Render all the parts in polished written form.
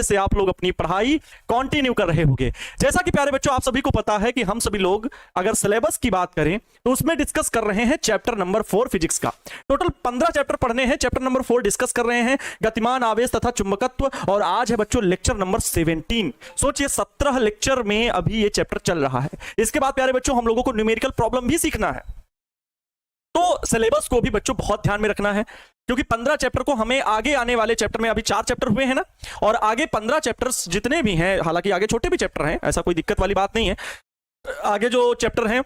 आगे से आप लोग अपनी पढ़ाई कंटिन्यू कर रहे होंगे। जैसा कि प्यारे बच्चों आप सभी को पता है कि हम सभी लोग अगर सिलेबस की बात करें तो उसमें डिस्कस कर रहे हैं चैप्टर नंबर 4 फिजिक्स का। टोटल 15 चैप्टर पढ़ने हैं, चैप्टर नंबर 4 डिस्कस कर रहे हैं, गतिमान आवेश तथा चुंबकत्व, और आज है बच्चों लेक्चर नंबर 17। सोचिए 17 लेक्चर में अभी ये चैप्टर चल रहा है। इसके बाद प्यारे बच्चों हम लोगों को न्यूमेरिकल प्रॉब्लम भी सीखना है, तो सिलेबस को भी बच्चों बहुत ध्यान में रखना है, क्योंकि 15 चैप्टर को हमें आगे आने वाले चैप्टर में, अभी 4 चैप्टर हुए हैं ना, और आगे 15 चैप्टर्स जितने भी हैं, हालांकि आगे छोटे भी चैप्टर हैं, ऐसा कोई दिक्कत वाली बात नहीं है। आगे जो चैप्टर हैं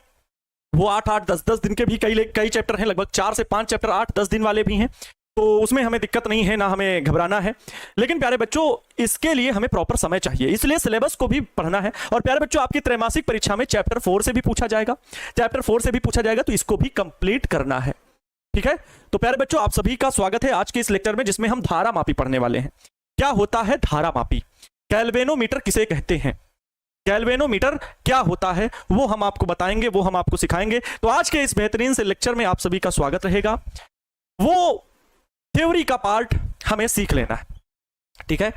वो 8-8, 10-10 दिन के भी कई चैप्टर हैं, लगभग 4 से 5 चैप्टर 8-10 दिन वाले भी हैं, तो उसमें हमें दिक्कत नहीं है, ना हमें घबराना है। लेकिन प्यारे बच्चों इसके लिए हमें प्रॉपर समय चाहिए, इसलिए सिलेबस को भी पढ़ना है। और प्यारे बच्चों आपकी त्रैमासिक परीक्षा में चैप्टर 4 से भी पूछा जाएगा, तो इसको भी कंप्लीट करना है, ठीक है। तो प्यारे बच्चों आप सभी का स्वागत है आज के इस लेक्चर में, जिसमें हम धारा मापी पढ़ने वाले हैं। क्या होता है धारा मापी, गैल्वेनोमीटर किसे कहते हैं, गैल्वेनोमीटर क्या होता है वो हम आपको बताएंगे, वो हम आपको सिखाएंगे। तो आज के इस बेहतरीन से लेक्चर में आप सभी का स्वागत रहेगा। वो थ्योरी का पार्ट हमें सीख लेना है, ठीक है।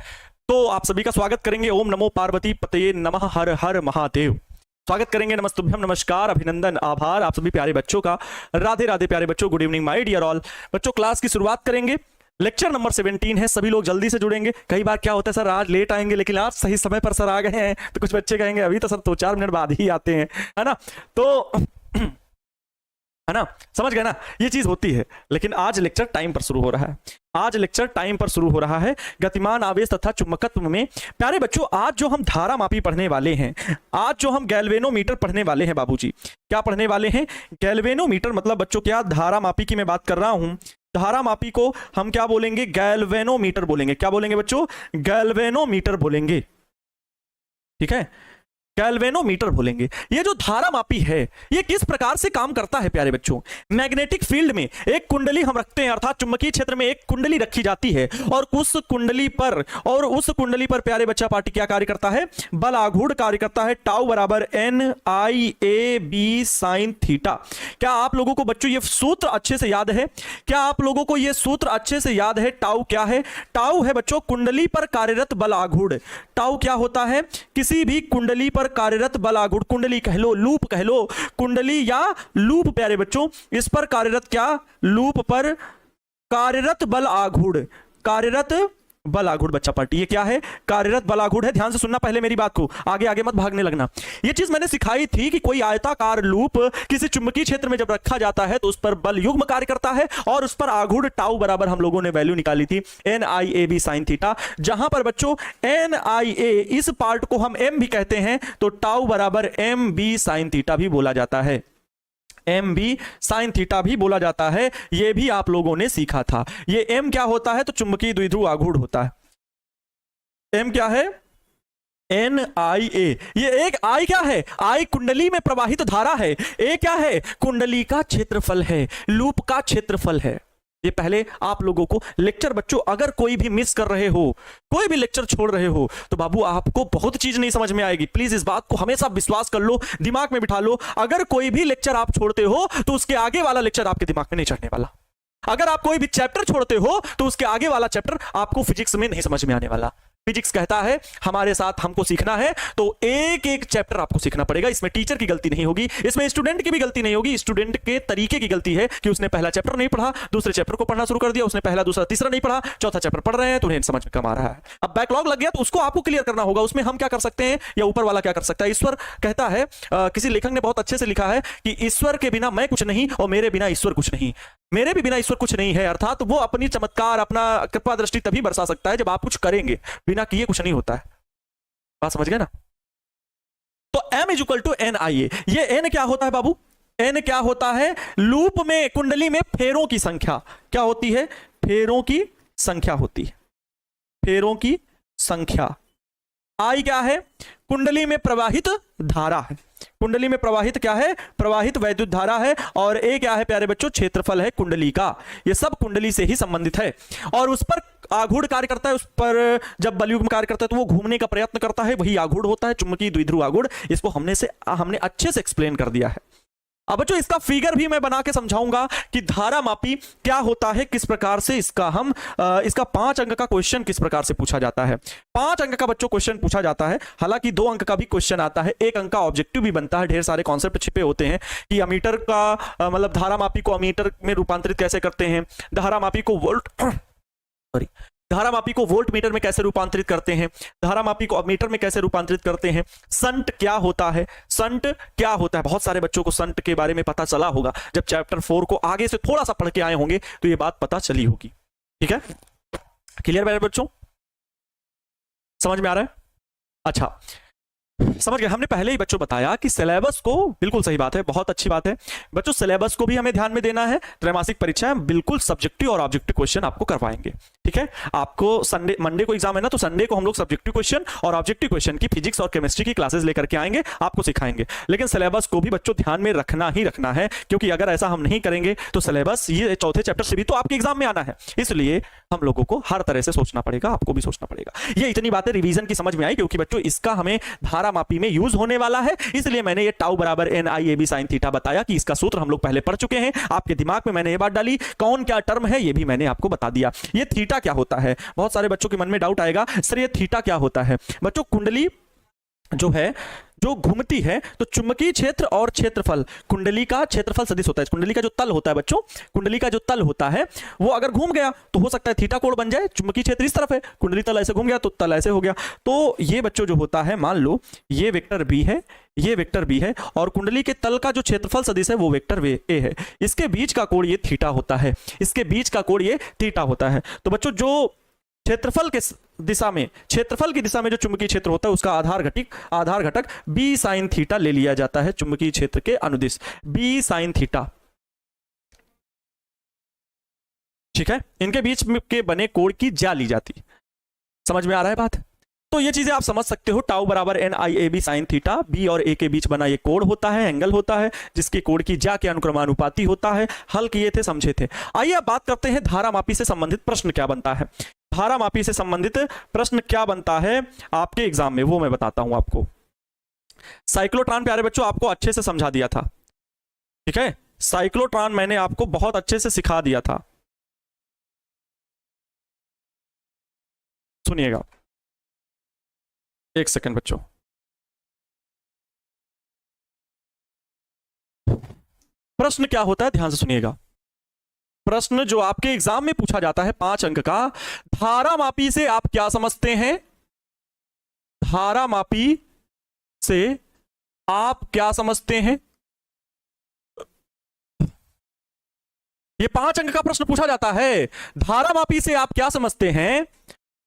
तो आप सभी का स्वागत करेंगे। ओम नमो पार्वती पतये नमः, हर हर महादेव। स्वागत करेंगे, नमस्तुभ्यम, नमस्कार, अभिनंदन, आभार आप सभी प्यारे बच्चों का। राधे राधे प्यारे बच्चों, good evening my dear all. बच्चों क्लास की शुरुआत करेंगे, लेक्चर नंबर 17 है, सभी लोग जल्दी से जुड़ेंगे। कई बार क्या होता है सर आज लेट आएंगे, लेकिन आज सही समय पर सर आ गए हैं, तो कुछ बच्चे कहेंगे अभी तो सर 2-4 मिनट बाद ही आते हैं, है ना, तो है ना, समझ गए ना, ये चीज होती है। लेकिन आज लेक्चर टाइम पर शुरू हो रहा है, आज लेक्चर टाइम पर शुरू हो रहा है। गतिमान आवेश तथा चुंबकत्व में प्यारे बच्चों आज जो हम धारा मापी पढ़ने वाले हैं, आज जो हम गैल्वेनोमीटर पढ़ने वाले हैं बाबूजी, क्या पढ़ने वाले हैं, गैल्वेनोमीटर। मतलब बच्चों क्या धारा मापी की मैं बात कर रहा हूं, धारा मापी को हम क्या बोलेंगे, गैल्वेनोमीटर बोलेंगे। क्या बोलेंगे बच्चों, गैल्वेनोमीटर बोलेंगे, ठीक है, गैल्वेनोमीटर बोलेंगे। ये जो धारा मापी है ये किस प्रकार से काम करता है प्यारे बच्चों, मैग्नेटिक फील्ड में एक कुंडली हम रखते हैं, अर्थात चुंबकीय क्षेत्र में एक कुंडली रखी जाती है, और उस कुंडली पर प्यारे बच्चा पार्टी क्या कार्य करता है, बल आघूर्ण कार्य करता है। टाउ बराबर NIAB साइन थीटा। क्या आप लोगों को बच्चों ये सूत्र अच्छे से याद है, क्या आप लोगों को ये सूत्र अच्छे से याद है। टाउ क्या है, टाउ है बच्चों कुंडली पर कार्यरत बल आघूर्ण। टाउ क्या होता है, किसी भी कुंडली पर कार्यरत बल आघूर्ण, कुंडली कह लो, लूप कह लो, कुंडली या लूप प्यारे बच्चों, इस पर कार्यरत क्या, लूप पर कार्यरत बल आघूर्ण, कार्यरत बल आघूर्ण बच्चा पार्टी, ये क्या है, कार्यरत बल आघूर्ण है। ध्यान से सुनना पहले मेरी बात को, आगे आगे मत भागने लगना। ये चीज मैंने सिखाई थी कि कोई आयताकार लूप किसी चुंबकीय क्षेत्र में जब रखा जाता है तो उस पर बल युग्म कार्य करता है, और उस पर आघूर्ण टाउ बराबर हम लोगों ने वैल्यू निकाली थी NIAB साइन थीटा। जहां पर बच्चों NIA इस पार्ट को हम M भी कहते हैं, तो टाउ बराबर MB साइन थीटा भी बोला जाता है, MB साइन थीटा भी बोला जाता है। यह भी आप लोगों ने सीखा था। ये M क्या होता है, तो चुंबकीय द्विध्रुव आघूर्ण होता है। M क्या है, NIA। ये एक I क्या है, I कुंडली में प्रवाहित धारा है, A क्या है, कुंडली का क्षेत्रफल है, लूप का क्षेत्रफल है। ये पहले आप लोगों को लेक्चर बच्चों, अगर कोई भी मिस कर रहे हो, कोई भी लेक्चर छोड़ रहे हो, तो बाबू आपको बहुत चीज नहीं समझ में आएगी। प्लीज इस बात को हमेशा विश्वास कर लो, दिमाग में बिठा लो। अगर कोई भी लेक्चर आप छोड़ते हो तो उसके आगे वाला लेक्चर आपके दिमाग में नहीं चढ़ने वाला। अगर आप कोई भी चैप्टर छोड़ते हो तो उसके आगे वाला चैप्टर आपको फिजिक्स में नहीं समझ में आने वाला। फिजिक्स कहता है हमारे साथ हमको सीखना है, तो एक एक चैप्टर आपको सीखना पड़ेगा। इसमें टीचर की गलती नहीं होगी, इसमें स्टूडेंट की भी गलती नहीं होगी। स्टूडेंट के तरीके की गलती है कि उसने पहला चैप्टर नहीं पढ़ा, दूसरे चैप्टर को पढ़ना शुरू कर दिया, उसने पहला दूसरा तीसरा नहीं पढ़ा, चौथा चैप्टर पढ़ रहे हैं तो उन्हें समझ में कम आ रहा है। अब बैकलॉग लग गया तो उसको आपको क्लियर करना होगा। उसमें हम क्या कर सकते हैं या ऊपर वाला क्या कर सकता है। ईश्वर कहता है, किसी लेखक ने बहुत अच्छे से लिखा है कि ईश्वर के बिना मैं कुछ नहीं और मेरे बिना ईश्वर कुछ नहीं, मेरे भी बिना ईश्वर कुछ नहीं है। अर्थात वो अपनी चमत्कार, अपना कृपा दृष्टि तभी बरसा सकता है जब आप कुछ करेंगे, बिना किए कुछ नहीं होता है। बात समझ गए ना। तो M is equal to NIA। ये N क्या होता है बाबू, N क्या होता है, लूप में कुंडली में फेरों की संख्या। क्या होती है, फेरों की संख्या होती है, फेरों की संख्या। I क्या है, कुंडली में प्रवाहित धारा है, कुंडली में प्रवाहित क्या है, प्रवाहित वैद्युत धारा है। और A क्या है प्यारे बच्चों, क्षेत्रफल है कुंडली का। ये सब कुंडली से ही संबंधित है। और उस पर आघूर्ण कार्य करता है, उस पर जब बलयुग्म कार्य करता है तो वो घूमने का प्रयत्न करता है, वही आघूर्ण होता है, चुंबकीय द्विध्रुव आघूर्ण। इसको हमने अच्छे से एक्सप्लेन कर दिया है। अब बच्चों इसका फिगर भी मैं बना के समझाऊंगा कि धारा मापी क्या होता है, किस प्रकार से इसका हम इसका 5 अंक का क्वेश्चन किस प्रकार से पूछा जाता है। 5 अंक का बच्चों क्वेश्चन पूछा जाता है, हालांकि 2 अंक का भी क्वेश्चन आता है, 1 अंक का ऑब्जेक्टिव भी बनता है। ढेर सारे कॉन्सेप्ट छिपे होते हैं कि अमीटर का मतलब धारा मापी को अमीटर में रूपांतरित कैसे करते हैं, धारा मापी को वोल्ट सॉरी धारा मापी को वोल्ट मीटर में कैसे रूपांतरित करते हैं, धारा मापी को मीटर में कैसे रूपांतरित करते हैं, संट क्या होता है, संट क्या होता है। बहुत सारे बच्चों को संट के बारे में पता चला होगा, जब चैप्टर 4 को आगे से थोड़ा सा पढ़ के आए होंगे तो ये बात पता चली होगी। ठीक है, क्लियर मेरे बच्चों, समझ में आ रहा है? अच्छा, समझ गए। हमने पहले ही बच्चों बताया कि सिलेबस को, बिल्कुल सही बात है, बहुत अच्छी बात है बच्चों, सिलेबस को भी हमें ध्यान में देना है। त्रैमासिक परीक्षा में बिल्कुल सब्जेक्टिव और ऑब्जेक्टिव क्वेश्चन आपको करवाएंगे। ठीक है, आपको संडे मंडे को एग्जाम है ना, तो संडे को हम लोग सब्जेक्टिव क्वेश्चन और ऑब्जेक्टिव क्वेश्चन की फिजिक्स और केमिस्ट्री की क्लासेस लेकर के आएंगे, आपको सिखाएंगे। लेकिन सिलेबस को भी बच्चों ध्यान में रखना ही रखना है, क्योंकि अगर ऐसा हम नहीं करेंगे तो सिलेबस ये चौथे चैप्टर से भी तो आपके एग्जाम में आना है, इसलिए हम लोगों को हर तरह से सोचना पड़ेगा, आपको भी सोचना पड़ेगा। ये इतनी बातें रिवीजन की समझ में आई, क्योंकि बच्चों इसका हमें धारा मापी में यूज होने वाला है, इसलिए मैंने ये टाउ बराबर NIAB sin थीटा बताया कि इसका सूत्र हम लोग पहले पढ़ चुके हैं। आपके दिमाग में मैंने ये बात डाली, कौन क्या टर्म है ये भी मैंने आपको बता दिया। ये थीटा क्या होता है, बहुत सारे बच्चों के मन में डाउट आएगा, सर ये थीटा क्या होता है। बच्चों कुंडली जो है, जो घूमती है, तो चुंबकीय क्षेत्र और क्षेत्रफल कुंडली का क्षेत्रफल सदिश होता है। कुंडली का जो तल होता है बच्चों, कुंडली का जो तल होता है वो अगर घूम गया तो हो सकता है थीटा कोण बन जाए। चुंबकीय क्षेत्र इस तरफ है, कुंडली तल ऐसे घूम गया तो तल ऐसे हो गया। तो ये बच्चों जो होता है, मान लो ये वेक्टर बी है, ये वेक्टर बी है, और कुंडली के तल का जो क्षेत्रफल सदिश है वो वेक्टर ए है। इसके बीच का कोण ये थीटा होता है, इसके बीच का कोण ये थीटा होता है। तो बच्चों जो क्षेत्रफल के दिशा में, क्षेत्रफल की दिशा में जो चुंबकीय क्षेत्र होता है उसका आधार घटक बी साइन थीटा ले लिया जाता है, चुंबकीय क्षेत्र के अनुदिश बी साइन थीटा। ठीक है, इनके बीच के बने कोण की ज्या ली जाती। समझ में आ रहा है बात? तो ये चीजें आप समझ सकते हो, टाउ बराबर NIAB sin थीटा, बी और ए के बीच बना ये कोण होता है, एंगल होता है, जिसके कोण की ज्या के अनुक्रमानुपाती होता है। हल किए थे, समझे थे। आइए अब बात करते हैं धारा मापी से संबंधित प्रश्न क्या बनता है। धारा मापी से संबंधित प्रश्न क्या बनता है आपके एग्जाम में, वो मैं बताता हूं आपको। साइक्लोट्रॉन प्यारे बच्चों आपको अच्छे से समझा दिया था। ठीक है, साइक्लोट्रॉन मैंने आपको बहुत अच्छे से सिखा दिया था। सुनिएगा एक सेकंड बच्चों, प्रश्न क्या होता है ध्यान से सुनिएगा। प्रश्न जो आपके एग्जाम में पूछा जाता है 5 अंक का, धारा मापी से आप क्या समझते हैं, धारा मापी से आप क्या समझते हैं। ये 5 अंक का प्रश्न पूछा जाता है, धारा मापी से आप क्या समझते हैं,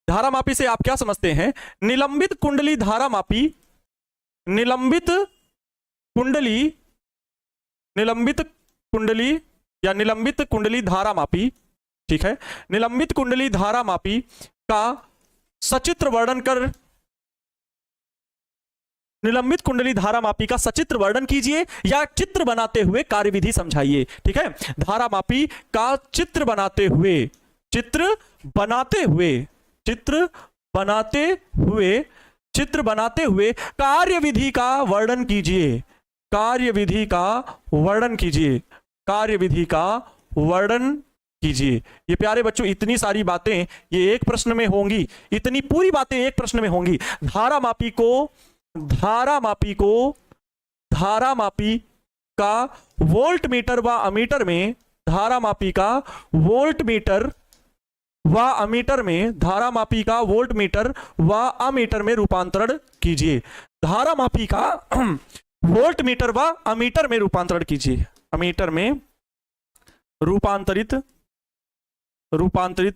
धारा मापी से आप क्या समझते हैं। निलंबित कुंडली धारा मापी, निलंबित कुंडली या निलंबित कुंडली धारा मापी, ठीक है, निलंबित कुंडली धारा मापी का सचित्र वर्णन कर, निलंबित कुंडली धारा मापी का सचित्र वर्णन कीजिए या चित्र बनाते हुए कार्यविधि समझाइए। ठीक है, धारा मापी का चित्र बनाते हुए, चित्र बनाते हुए कार्यविधि का वर्णन कीजिए, कार्यविधि का वर्णन कीजिए। ये प्यारे बच्चों इतनी सारी बातें ये एक प्रश्न में होंगी, इतनी पूरी बातें एक प्रश्न में होंगी। धारा मापी का वोल्ट मीटर व अमीटर में, धारा मापी का वोल्ट मीटर व अमीटर में, धारा मापी का वोल्ट मीटर व अमीटर में रूपांतरण कीजिए। धारा मापी का वोल्ट मीटर व अमीटर में रूपांतरण कीजिए, अमीटर में रूपांतरित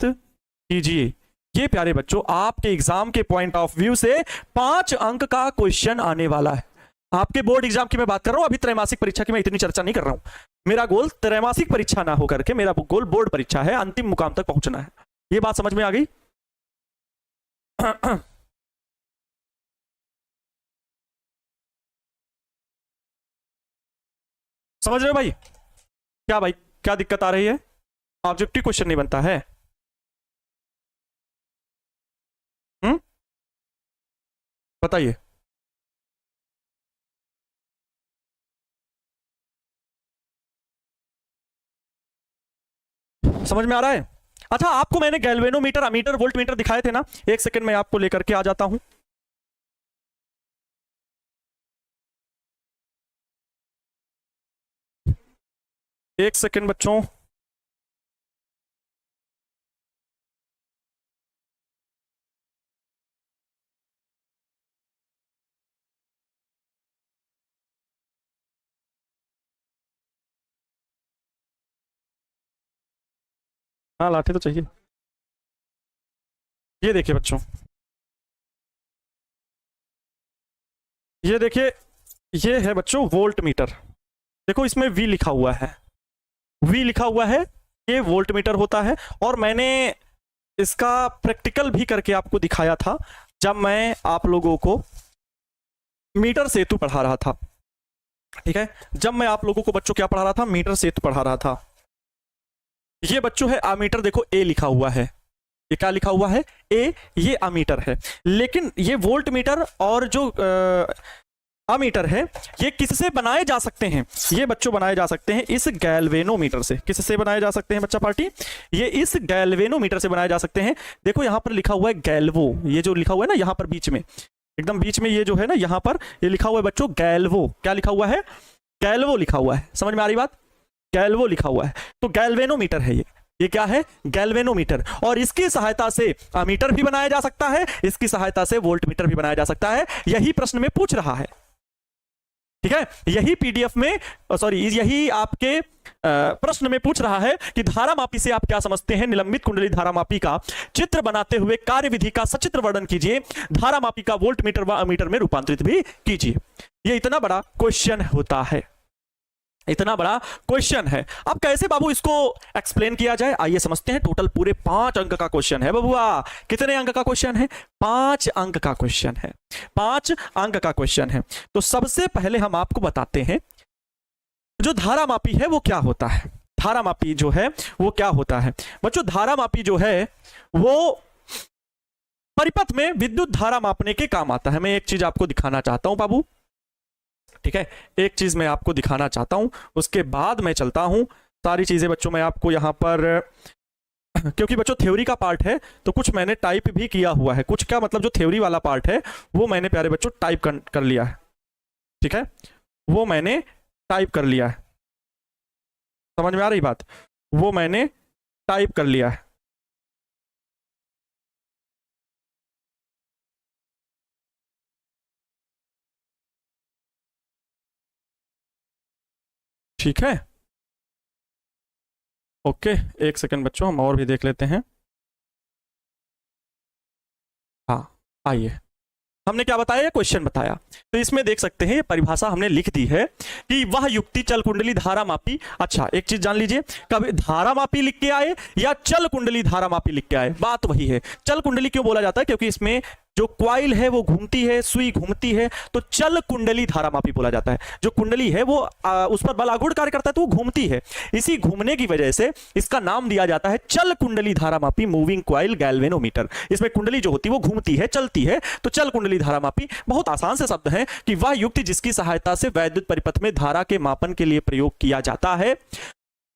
कीजिए। ये प्यारे बच्चों आपके एग्जाम के पॉइंट ऑफ व्यू से 5 अंक का क्वेश्चन आने वाला है। आपके बोर्ड एग्जाम की मैं बात कर रहा हूं, अभी त्रैमासिक परीक्षा की मैं इतनी चर्चा नहीं कर रहा हूं। मेरा गोल त्रैमासिक परीक्षा ना होकर के मेरा गोल बोर्ड परीक्षा है, अंतिम मुकाम तक पहुंचना है। ये बात समझ में आ गई? समझ रहे हो भाई? क्या भाई, क्या दिक्कत आ रही है? ऑब्जेक्टिव क्वेश्चन नहीं बनता है? बताइए। समझ में आ रहा है? अच्छा, आपको मैंने गैल्वेनोमीटर, अमीटर, वोल्टमीटर दिखाए थे ना, एक सेकंड में आपको लेकर के आ जाता हूं। एक सेकंड बच्चों, हाँ लाठी तो चाहिए। ये देखिए बच्चों, ये देखिए, ये है बच्चों वोल्ट मीटर। देखो इसमें वी लिखा हुआ है, वी लिखा हुआ है, ये वोल्ट मीटर होता है। और मैंने इसका प्रैक्टिकल भी करके आपको दिखाया था जब मैं आप लोगों को मीटर सेतु पढ़ा रहा था। ठीक है, जब मैं आप लोगों को बच्चों क्या पढ़ा रहा था, मीटर सेतु पढ़ा रहा था। ये बच्चों है अमीटर, देखो ए लिखा हुआ है, ये क्या लिखा हुआ है, ए, ये अमीटर है। लेकिन ये वोल्ट मीटर और जो अमीटर है, ये किससे बनाए जा सकते हैं? ये बच्चों बनाए जा सकते हैं इस गैल्वेनोमीटर से। किससे बनाए जा सकते हैं बच्चा पार्टी? ये इस गैल्वेनोमीटर से बनाए जा सकते हैं। देखो यहां पर लिखा हुआ है गैल्वो, ये जो लिखा हुआ है ना यहाँ पर बीच में, एकदम बीच में ये जो है ना यहाँ पर ये लिखा हुआ है बच्चों गैल्वो। क्या लिखा हुआ है? गैल्वो लिखा हुआ है। समझ में आ रही बात? गैल्वो लिखा हुआ है, तो गैल्वेनोमीटर है ये क्या है? गैल्वेनोमीटर। और इसकी सहायता से अमीटर भी बनाया जा सकता है, इसकी सहायता से वोल्टमीटर भी बनाया जा सकता है। यही प्रश्न में पूछ रहा है। ठीक है, यही पीडीएफ में, सॉरी यही आपके प्रश्न में पूछ रहा है कि धारामापी से आप क्या समझते हैं? निलंबित कुंडली धारामापी का चित्र बनाते हुए कार्यविधि का सचित्र वर्णन कीजिए, धारामापी का वोल्टमीटर व अमीटर में रूपांतरित भी कीजिए। ये इतना बड़ा क्वेश्चन होता है, इतना बड़ा क्वेश्चन है। अब कैसे बाबू इसको एक्सप्लेन किया जाए, आइए समझते हैं। टोटल पूरे 5 अंक का क्वेश्चन है बबुआ। कितने अंक का क्वेश्चन है? 5 अंक का क्वेश्चन है, 5 अंक का क्वेश्चन है। तो सबसे पहले हम आपको बताते हैं जो धारामापी है वो क्या होता है। धारामापी जो है वो क्या होता है बच्चों? धारामापी जो है वो परिपथ में विद्युत धारा मापने के काम आता है। मैं एक चीज आपको दिखाना चाहता हूं बाबू, ठीक है, एक चीज मैं आपको दिखाना चाहता हूं, उसके बाद मैं चलता हूं। सारी चीजें बच्चों मैं आपको यहां पर, क्योंकि बच्चों थ्योरी का पार्ट है तो कुछ मैंने टाइप भी किया हुआ है, कुछ क्या मतलब जो थ्योरी वाला पार्ट है वो मैंने प्यारे बच्चों टाइप कर लिया है। ठीक है, वो मैंने टाइप कर लिया है। समझ में आ रही बात? वो मैंने टाइप कर लिया है। ठीक है, ओके, एक सेकंड बच्चों, हम और भी देख लेते हैं। हाँ आइए, हमने क्या बताया? क्वेश्चन बताया। तो इसमें देख सकते हैं ये परिभाषा हमने लिख दी है कि वह युक्ति चल कुंडली धारामापी। अच्छा एक चीज जान लीजिए, कभी धारामापी लिख के आए या चल कुंडली धारामापी लिख के आए, बात वही है। चल कुंडली क्यों बोला जाता है? क्योंकि इसमें जो क्वाइल है वो घूमती है, सुई घूमती है, तो चल कुंडली धारामापी बोला जाता है। जो कुंडली है वो उस पर बलागुड़ कार्य करता है तो वो घूमती है, इसी घूमने की वजह से इसका नाम दिया जाता है चल कुंडली धारामापी, मूविंग क्वाइल गैल्वेनोमीटर। इसमें कुंडली जो होती है वो घूमती है, चलती है, तो चल कुंडली धारामापी। बहुत आसान से शब्द है कि वह युक्ति जिसकी सहायता से वैद्युत परिपथ में धारा के मापन के लिए प्रयोग किया जाता है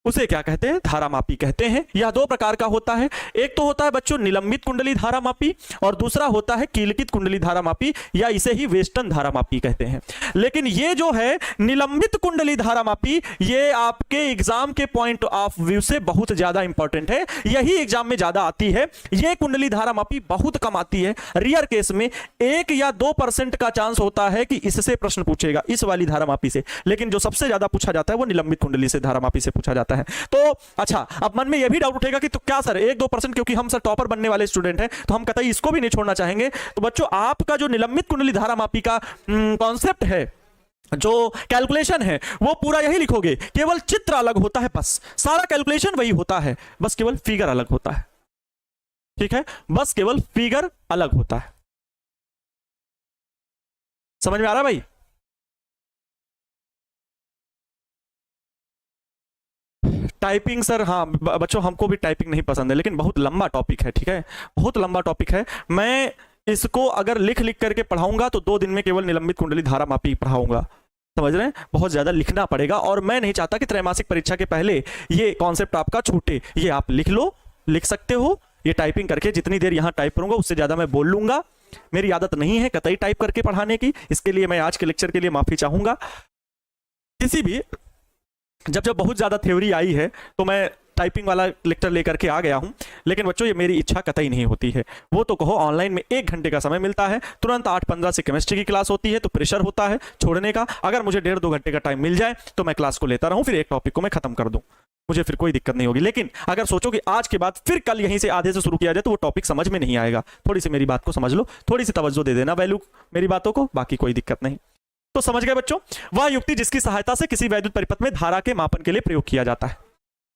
उसे क्या कहते हैं? धारामापी कहते हैं। यह 2 प्रकार का होता है, एक तो होता है बच्चों निलंबित कुंडली धारामापी और दूसरा होता है कीलकित कुंडली धारामापी, या इसे ही वेस्टर्न धारामापी कहते हैं। लेकिन ये जो है निलंबित कुंडली धारामापी, ये आपके एग्जाम के पॉइंट ऑफ व्यू से बहुत ज्यादा इंपॉर्टेंट है, यही एग्जाम में ज्यादा आती है। ये कुंडली धारामापी बहुत कम आती है, रियर केस में 1 या 2% का चांस होता है कि इससे प्रश्न पूछेगा, इस वाली धारामापी से। लेकिन जो सबसे ज्यादा पूछा जाता है वो निलंबित कुंडली से धारामापी से पूछा जाता है। तो अच्छा, अब मन में यह भी डाउट उठेगा कि तो क्या सर 1-2%, क्योंकि हम सर टॉपर बनने वाले स्टूडेंट हैं तो हम कतई इसको भी नहीं छोड़ना चाहेंगे। तो बच्चों आपका जो निलंबित कुंडली धारामापी का कॉन्सेप्ट है, जो कैलकुलेशन है, वो पूरा यही लिखोगे, केवल चित्र अलग होता है, बस सारा कैलकुलेशन वही होता है, बस केवल फिगर अलग होता है। ठीक है, बस केवल फिगर अलग होता है। समझ में आ रहा भाई? टाइपिंग सर, हाँ बच्चों हमको भी टाइपिंग नहीं पसंद है, लेकिन बहुत लंबा टॉपिक है। ठीक है, बहुत लंबा टॉपिक है। मैं इसको अगर लिख लिख करके पढ़ाऊंगा तो 2 दिन में केवल निलंबित कुंडली धारामापी पढ़ाऊंगा। समझ रहे हैं, बहुत ज्यादा लिखना पड़ेगा और मैं नहीं चाहता कि त्रैमासिक परीक्षा के पहले ये कॉन्सेप्ट आपका छूटे। ये आप लिख लो, लिख सकते हो ये टाइपिंग करके। जितनी देर यहां टाइप करूंगा उससे ज्यादा मैं बोल लूंगा, मेरी आदत नहीं है कतई टाइप करके पढ़ाने की, इसके लिए मैं आज के लेक्चर के लिए माफी चाहूंगा। किसी भी जब बहुत ज्यादा थ्योरी आई है तो मैं टाइपिंग वाला लेक्चर लेकर के आ गया हूं, लेकिन बच्चों ये मेरी इच्छा कतई नहीं होती है। वो तो कहो ऑनलाइन में 1 घंटे का समय मिलता है, तुरंत 8:15 से केमिस्ट्री की क्लास होती है, तो प्रेशर होता है छोड़ने का। अगर मुझे 1.5-2 घंटे का टाइम मिल जाए तो मैं क्लास को लेता रहूं, फिर एक टॉपिक को मैं खत्म कर दूं, मुझे फिर कोई दिक्कत नहीं होगी। लेकिन अगर सोचो कि आज के बाद फिर कल यहीं से आधे से शुरू किया जाए तो वो टॉपिक समझ में नहीं आएगा। थोड़ी सी मेरी बात को समझ लो, थोड़ी सी तवज्जो दे देना वैल्यू मेरी बातों को, बाकी कोई दिक्कत नहीं। तो समझ गए बच्चों, वह युक्ति जिसकी सहायता से किसी वैद्युत परिपथ में धारा के मापन के लिए प्रयोग किया जाता है।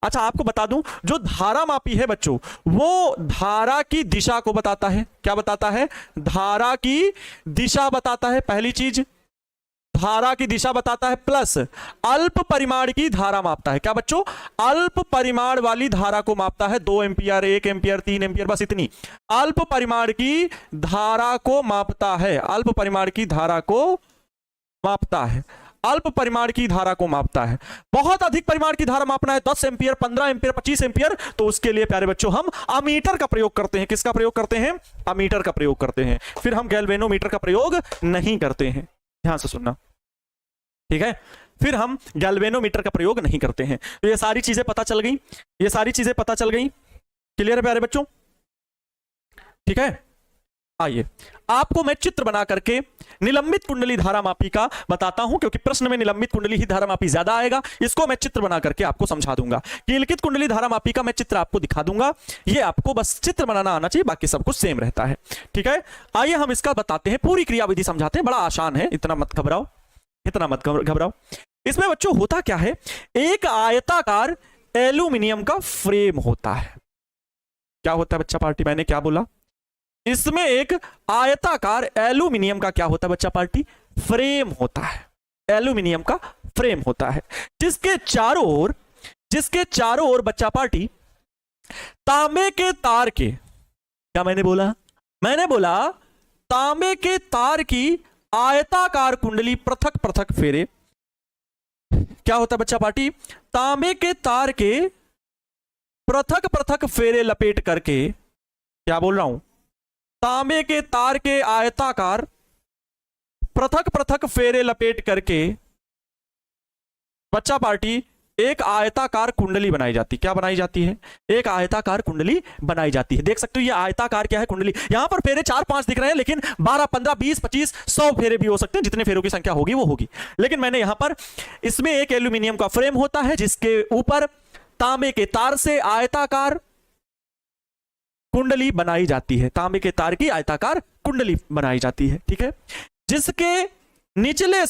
अच्छा आपको बता दूं, जो धारा मापी है बच्चों वो धारा की दिशा को बताता है। क्या बताता है? धारा की दिशा बताता है, पहली चीज धारा की दिशा बताता है, प्लस अल्प परिमाण की धारा मापता है। क्या बच्चों? अल्प परिमाण वाली धारा को मापता है। 2 एम्पियर, 1 एम्पियर, 3 एम्पियर, बस इतनी अल्प परिमाण की धारा को मापता है। अल्प परिमाण की धारा को मापता है, अल्प परिमाण की धारा को मापता है। बहुत अधिक परिमाण की धारा मापना है, 10 एम्पियर, 15 एम्पियर, 25 एम्पियर, तो उसके लिए प्यारे बच्चों हम अमीटर का प्रयोग करते हैं। किसका प्रयोग करते हैं? अमीटर का प्रयोग करते हैं। फिर हम गैल्वेनोमीटर का प्रयोग नहीं करते हैं, ध्यान से सुनना, ठीक है? फिर हम गैल्वेनोमीटर का प्रयोग नहीं करते हैं। तो ये सारी चीजें पता चल गई, ये सारी चीजें पता चल गई, क्लियर है प्यारे बच्चों? ठीक है, आइए आपको मैं चित्र बना करके निलंबित कुंडली धारा मापी का बताता हूं, क्योंकि प्रश्न में निलंबित कुंडली ही धारा मापी ज्यादा आएगा। इसको मैं चित्र बना करके आपको समझा दूंगा। कीलकित कुंडली धारा मापी का मैं चित्र आपको दिखा दूंगा। ये आपको बस चित्र बनाना आना चाहिए, बाकी सब कुछ सेम रहता है, ठीक है? आइए हम इसका बताते हैं, पूरी क्रियाविधि समझाते हैं। बड़ा आसान है, इतना मत घबराओ, इतना मत घबराओ। इसमें बच्चों होता क्या है, एक आयताकार एल्यूमिनियम का फ्रेम होता है। क्या होता है बच्चा पार्टी? मैंने क्या बोला? इसमें एक आयताकार एल्यूमिनियम का क्या होता है बच्चा पार्टी? फ्रेम होता है। एल्यूमिनियम का फ्रेम होता है जिसके चारों ओर बच्चा पार्टी तांबे के तार के, क्या मैंने बोला? मैंने बोला तांबे के तार की आयताकार कुंडली पृथक पृथक फेरे। क्या होता है बच्चा पार्टी? तांबे के तार के पृथक पृथक फेरे लपेट करके, क्या बोल रहा हूं? तांबे के तार के आयताकार पृथक पृथक फेरे लपेट करके बच्चा पार्टी एक आयताकार कुंडली बनाई जाती। क्या बनाई जाती है? एक आयताकार कुंडली बनाई जाती है। देख सकते हो ये आयताकार क्या है? कुंडली। यहां पर फेरे 4-5 दिख रहे हैं, लेकिन 12, 15, 20, 25, 100 फेरे भी हो सकते हैं। जितने फेरों की संख्या होगी वो होगी, लेकिन मैंने यहां पर इसमें एक एल्यूमिनियम का फ्रेम होता है जिसके ऊपर तांबे के तार से आयताकार कुंडली बनाई जाती है। तांबे के तार की आयताकार कुंडली बनाई जाती है, ठीक है? जिसके निचले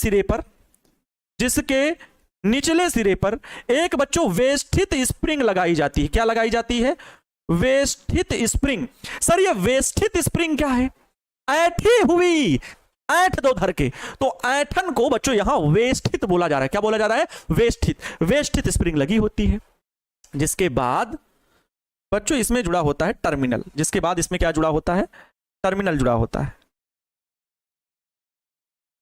सिरे पर एक बच्चों वेष्ठित स्प्रिंग लगाई जाती है। क्या लगाई जाती है? वेष्ठित स्प्रिंग। सर ये वेष्ठित स्प्रिंग क्या है? ऐठी हुई, ऐठ दो धर के, तो ऐठन को बच्चों यहां वेष्ठित बोला जा रहा है। क्या बोला जा रहा है? वेष्ठित। वेष्ठित स्प्रिंग लगी होती है, जिसके बाद बच्चों इसमें जुड़ा होता है टर्मिनल। जिसके बाद इसमें क्या जुड़ा होता है? टर्मिनल जुड़ा होता है।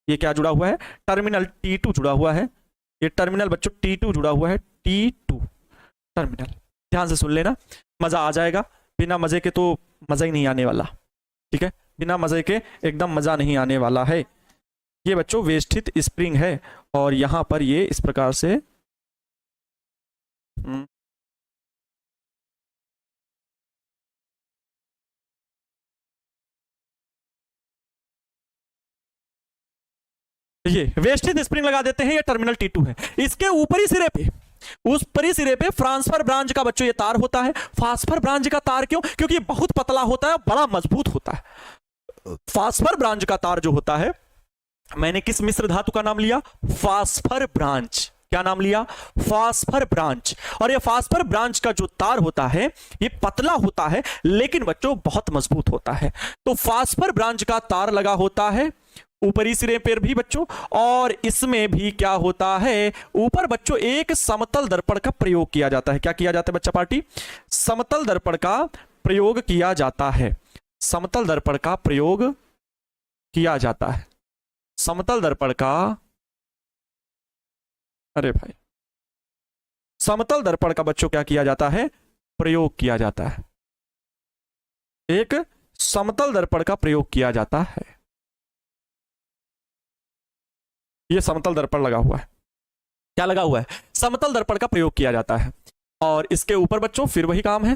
ये क्या जुड़ा हुआ है? टर्मिनल T2 जुड़ा हुआ है। ये टर्मिनल बच्चों T2 जुड़ा हुआ है, T2 टर्मिनल। ध्यान से सुन लेना, मजा आ जाएगा। बिना मजे के तो मजा ही नहीं आने वाला, ठीक है? बिना मजे के एकदम मजा नहीं आने वाला है। ये बच्चों वेष्ठित स्प्रिंग है और यहां पर ये इस प्रकार से ये वेष्ठित स्प्रिंग लगा देते हैं। ये टर्मिनल T2 है। इसके ऊपरी सिरे पे, उस परी सिरे पे ट्रांसफर ब्रांच का बच्चों ये तार होता है। फास्फर ब्रांच का तार क्यों? क्योंकि ये बहुत पतला होता है, बड़ा मजबूत होता है। फास्फर ब्रांच का तार जो होता है, मैंने किस मिश्र धातु का नाम लिया? Phosphor branch. क्या नाम लिया? Phosphor branch. और ये फास्फर ब्रांच का जो तार होता है ये पतला होता है, लेकिन बच्चों बहुत मजबूत होता है। तो फास्फर ब्रांच का तार लगा होता है ऊपरी सिरे पर भी बच्चों, और इसमें भी क्या होता है? ऊपर बच्चों एक समतल दर्पण का प्रयोग किया जाता है। क्या किया जाता है बच्चा पार्टी? समतल दर्पण का प्रयोग किया जाता है। समतल दर्पण का प्रयोग किया जाता है। समतल दर्पण का अरे भाई, समतल दर्पण का बच्चों क्या किया जाता है, प्रयोग किया जाता है। एक समतल दर्पण का प्रयोग किया जाता है। ये समतल दर्पण लगा हुआ है, क्या लगा हुआ है, समतल दर्पण का प्रयोग किया जाता है। और इसके ऊपर बच्चों फिर वही काम है,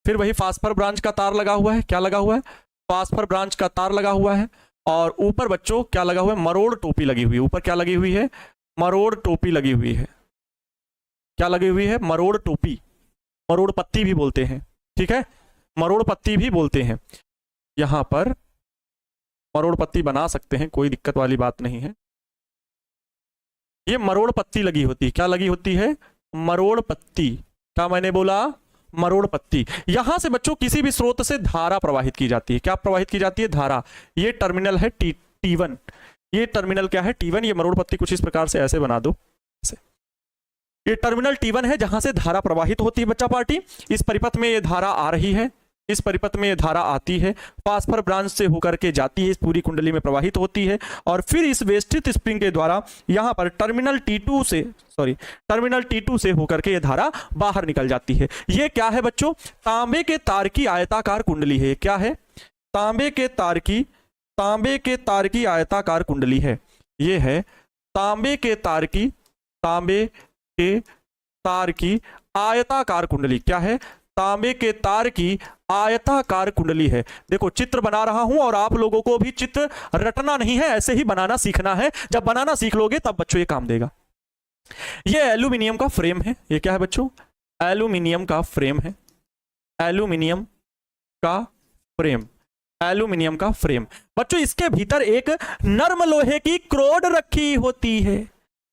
फिर वही फास्फर ब्रांच का तार लगा हुआ है। क्या लगा हुआ है, फास्फर ब्रांच का तार लगा हुआ है। और ऊपर बच्चों क्या लगा हुआ है, मरोड़ टोपी लगी हुई है। ऊपर क्या लगी हुई है, मरोड़ टोपी लगी हुई है। क्या लगी हुई है, मरोड़ टोपी, मरोड़ पत्ती भी बोलते हैं, ठीक है, मरोड़ पत्ती भी बोलते हैं। यहां पर मरोड़ पत्ती बना सकते हैं, कोई दिक्कत वाली बात नहीं है। ये मरोड़ पत्ती लगी होती है। क्या लगी होती है, मरोड़ पत्ती। क्या मैंने बोला, मरोड़ पत्ती। यहां से बच्चों किसी भी स्रोत से धारा प्रवाहित की जाती है। क्या प्रवाहित की जाती है, धारा। ये टर्मिनल है T1, ये टर्मिनल क्या है, T1। ये मरोड़ पत्ती कुछ इस प्रकार से ऐसे बना दो, ये टर्मिनल T1 है जहां से धारा प्रवाहित होती है बच्चा पार्टी। इस परिपथ में ये धारा आ रही है, इस परिपथ में ये धारा आती है, फास्फर ब्रांच से होकर के जाती है, इस पूरी कुंडली में प्रवाहित होती है। और फिर इस वेष्टित स्प्रिंग के द्वारा यहां पर टर्मिनल T2 से होकर के ये धारा बाहर निकल जाती है। ये क्या है बच्चों, तांबे के तार की आयताकार कुंडली है। क्या है, तांबे के तार की आयताकार कुंडली है। ये है तांबे के तार की आयताकार कुंडली। क्या है, तांबे के तार की आयताकार कुंडली है। देखो चित्र बना रहा हूं और आप लोगों को भी चित्र रटना नहीं है, ऐसे ही बनाना सीखना है। जब बनाना सीख लोगे तब बच्चों ये काम देगा। ये एल्यूमिनियम का फ्रेम है। ये क्या है बच्चों, एल्यूमिनियम का फ्रेम है, एल्यूमिनियम का फ्रेम। बच्चों इसके भीतर एक नर्म लोहे की क्रोड रखी होती है।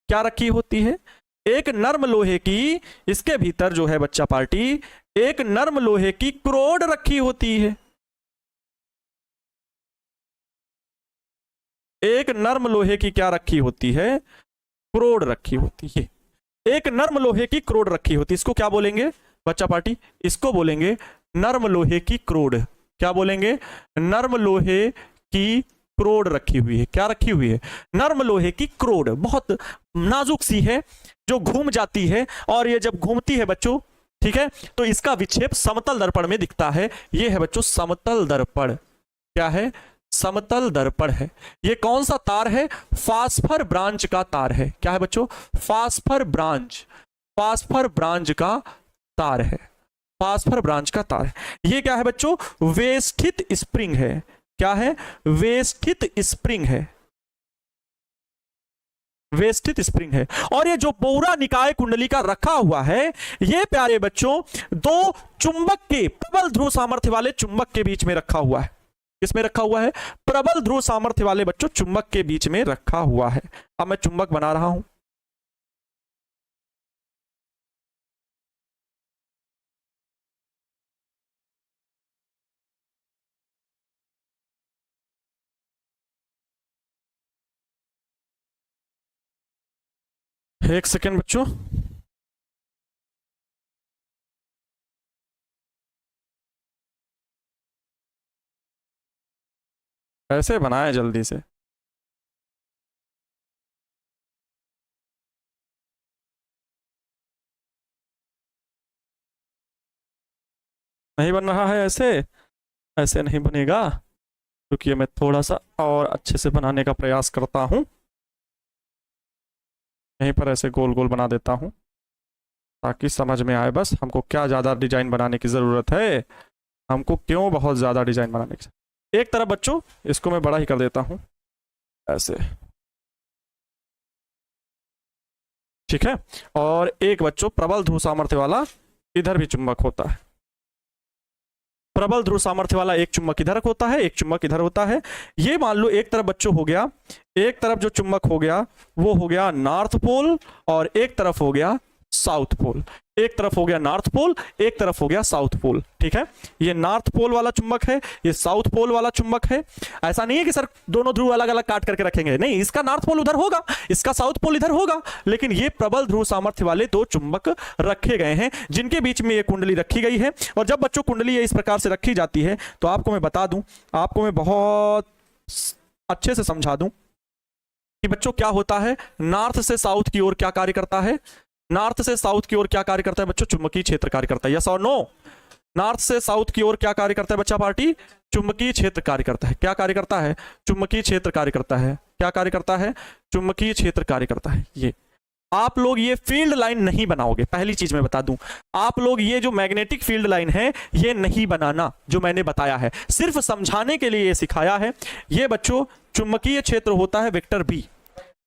क्या रखी होती है, एक नर्म लोहे की, इसके भीतर जो है बच्चा पार्टी एक नर्म लोहे की क्रोड रखी होती है। एक नर्म लोहे की क्या रखी होती है, क्रोड रखी होती है। एक नर्म लोहे की क्रोड रखी होती है। इसको क्या बोलेंगे बच्चा पार्टी, इसको बोलेंगे नर्म लोहे की क्रोड। क्या बोलेंगे, नर्म लोहे की क्रोड रखी हुई है। क्या रखी हुई है, नर्म लोहे की क्रोड। बहुत नाजुक सी है जो घूम जाती है, और ये जब घूमती है बच्चों, ठीक है, तो इसका विक्षेप समतल दर्पण में दिखता है। ये है बच्चों समतल दर्पण। क्या है, समतल दर्पण है। ये कौन सा तार है, फास्फर ब्रांच का तार है। क्या है बच्चों, फास्फर ब्रांच का तार है, फास्फर ब्रांच का तार है। ये क्या है बच्चों, वेष्टित स्प्रिंग है। क्या है, वेष्टित स्प्रिंग है, वेष्टित स्प्रिंग है। और ये जो पौरा निकाय कुंडली का रखा हुआ है, ये प्यारे बच्चों दो चुंबक के, प्रबल ध्रुव सामर्थ्य वाले चुंबक के बीच में रखा हुआ है। किसमें रखा हुआ है, प्रबल ध्रुव सामर्थ्य वाले बच्चों चुंबक के बीच में रखा हुआ है। अब मैं चुंबक बना रहा हूं। एक सेकेंड बच्चों, ऐसे बनाए जल्दी से। नहीं बन रहा है ऐसे, ऐसे नहीं बनेगा, क्योंकि मैं थोड़ा सा और अच्छे से बनाने का प्रयास करता हूं। यहीं पर ऐसे गोल गोल बना देता हूं ताकि समझ में आए बस हमको क्या ज़्यादा डिजाइन बनाने की ज़रूरत है, हमको क्यों बहुत ज़्यादा डिजाइन बनाने की। एक तरफ बच्चों इसको मैं बड़ा ही कर देता हूं ऐसे, ठीक है। और एक बच्चों प्रबल ध्रुव सामर्थ्य वाला इधर भी चुंबक होता है। प्रबल ध्रुव सामर्थ्य वाला एक चुंबक इधर होता है, एक चुंबक इधर होता है। ये मान लो एक तरफ बच्चों हो गया, एक तरफ जो चुंबक हो गया वो हो गया नॉर्थ पोल, और एक तरफ हो गया साउथ पोल। एक तरफ हो गया नॉर्थ पोल, एक तरफ हो गया साउथ पोल, ठीक है। ये नॉर्थ पोल वाला चुंबक है, ये साउथ पोल वाला चुंबक है। ऐसा नहीं है कि सर दोनों ध्रुव अलग अलग काट करके रखेंगे, नहीं, इसका नॉर्थ पोल उधर होगा, इसका साउथ पोल इधर होगा, लेकिन ये प्रबल ध्रुव सामर्थ्य वाले दो चुंबक रखे गए हैं जिनके बीच में ये कुंडली रखी गई है। और जब बच्चों कुंडली इस प्रकार से रखी जाती है तो आपको मैं बता दूं, आपको मैं बहुत अच्छे से समझा दूं कि बच्चों क्या होता है, नॉर्थ से साउथ की ओर क्या कार्य करता है, नॉर्थ से साउथ की ओर क्या कार्य करता है बच्चों, चुंबकीय क्षेत्र कार्य करता है, यस और नो। नॉर्थ से साउथ की ओर क्या कार्य करता है बच्चा पार्टी, चुंबकीय क्षेत्र कार्य करता है। क्या कार्य करता है, चुंबकीय क्षेत्र कार्य करता है। क्या कार्य करता है, चुंबकीय क्षेत्र कार्य करता है। ये आप लोग ये फील्ड लाइन नहीं बनाओगे, पहली चीज मैं बता दूं, आप लोग ये जो मैग्नेटिक फील्ड लाइन है ये नहीं बनाना, जो मैंने बताया है सिर्फ समझाने के लिए ये सिखाया है। ये बच्चों चुंबकीय क्षेत्र होता है वेक्टर बी,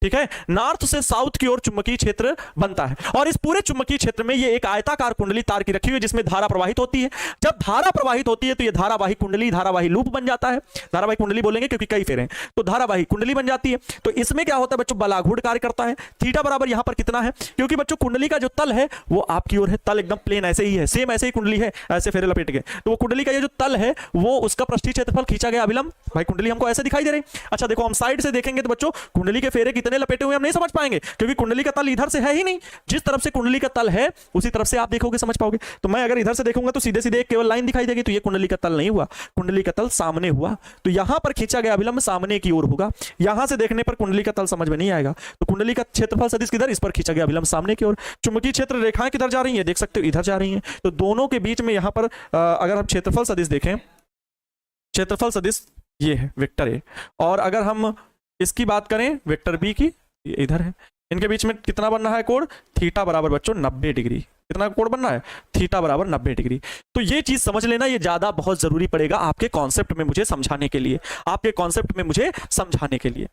ठीक है। नॉर्थ से साउथ की ओर चुंबकीय क्षेत्र बनता है और इस पूरे चुंबकीय क्षेत्र में ये एक आयताकार कुंडली तार की रखी हुई है जिसमें धारा प्रवाहित होती है। जब धारा प्रवाहित होती है तो ये धारावाही कुंडली, धारावाही लूप बन जाता है। धारावाही कुंडली बोलेंगे क्योंकि कई फेरे हैं, तो धारावाही कुंडली बन जाती है। तो इसमें क्या होता है बच्चों, बलाघूर्ण कार्य करता है। थीटा बराबर यहां पर कितना है, क्योंकि बच्चों कुंडली का जो तल है वो आपकी ओर है, तल एकदम प्लेन ऐसे ही है, सेम ऐसे ही कुंडली है, ऐसे फेरे लपेट गए, तो वो कुंडली का ये जो तल है वो उसका पृष्ठीय क्षेत्रफल खींचा गया अभिलंब। भाई कुंडली हमको ऐसे दिखाई दे रही। अच्छा देखो हम साइड से देखेंगे तो बच्चों कुंडली के फेरे कितने लपेटे हुए हम नहीं समझ पाएंगे, क्योंकि कुंडली का तल इधर से है ही नहीं। जिस तरफ से कुंडली का तल है उसी तरफ से आप देखोगे समझ पाओगे। तो मैं अगर इधर से देखूंगा तो सीधे सीधे एक केवल लाइन दिखाई देगी, तो ये कुंडली का तल नहीं हुआ, कुंडली का तल सामने हुआ। तो यहां पर खींचा गया अभिलंब सामने की ओर होगा। यहां से देखने पर कुंडली का तल समझ में नहीं आएगा, तो कुंडली का क्षेत्रफल सदिश किधर, इस पर खींचा गया अभिलंब सामने की ओर। चुंबकीय क्षेत्र रेखाएं किधर जा रही है, देख सकते हो इधर जा रही है। तो दोनों के बीच में यहां पर अगर हम क्षेत्रफल सदिश देखें, क्षेत्रफल सदिश ये है वेक्टर ए, और अगर हम इसकी बात करें वेक्टर बी की, इधर है, इनके बीच में कितना बन रहा है कोण, थीटा बराबर बच्चों 90 डिग्री। कितना कोण बन रहा है, थीटा बराबर 90 डिग्री। तो ये चीज समझ लेना, ये ज्यादा बहुत जरूरी पड़ेगा आपके कॉन्सेप्ट में मुझे समझाने के लिए, आपके कॉन्सेप्ट में मुझे समझाने के लिए।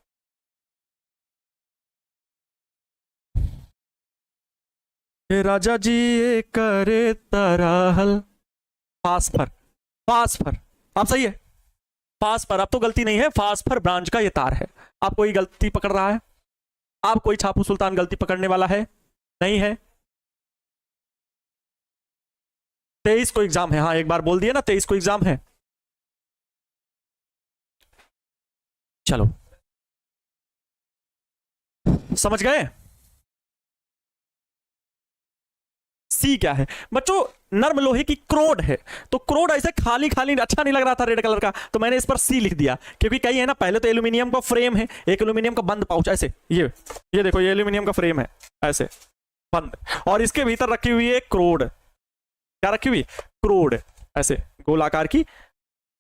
राजा जी ये करे तराहल, फास्फर, फास्फर आप सही है, फास्फर, अब तो गलती नहीं है, फास्फर ब्रांच का ये तार है। आप कोई गलती पकड़ रहा है, आप कोई छापू सुल्तान गलती पकड़ने वाला है नहीं है। 23 को एग्जाम है, हाँ एक बार बोल दिया ना 23 को एग्जाम है। चलो समझ गए। सी क्या है बच्चों, नर्म लोहे की क्रोड है। तो क्रोड ऐसे खाली खाली अच्छा नहीं लग रहा था रेड कलर का, तो मैंने इस पर सी लिख दिया, क्योंकि कई है ना, पहले तो एल्यूमिनियम का फ्रेम है, एक एल्यूमिनियम का बंद पाउच ऐसे, ये देखो ये एल्यूमिनियम का फ्रेम है ऐसे बंद, और इसके भीतर रखी हुई है क्रोड। क्या रखी हुई, क्रोड, ऐसे गोलाकार की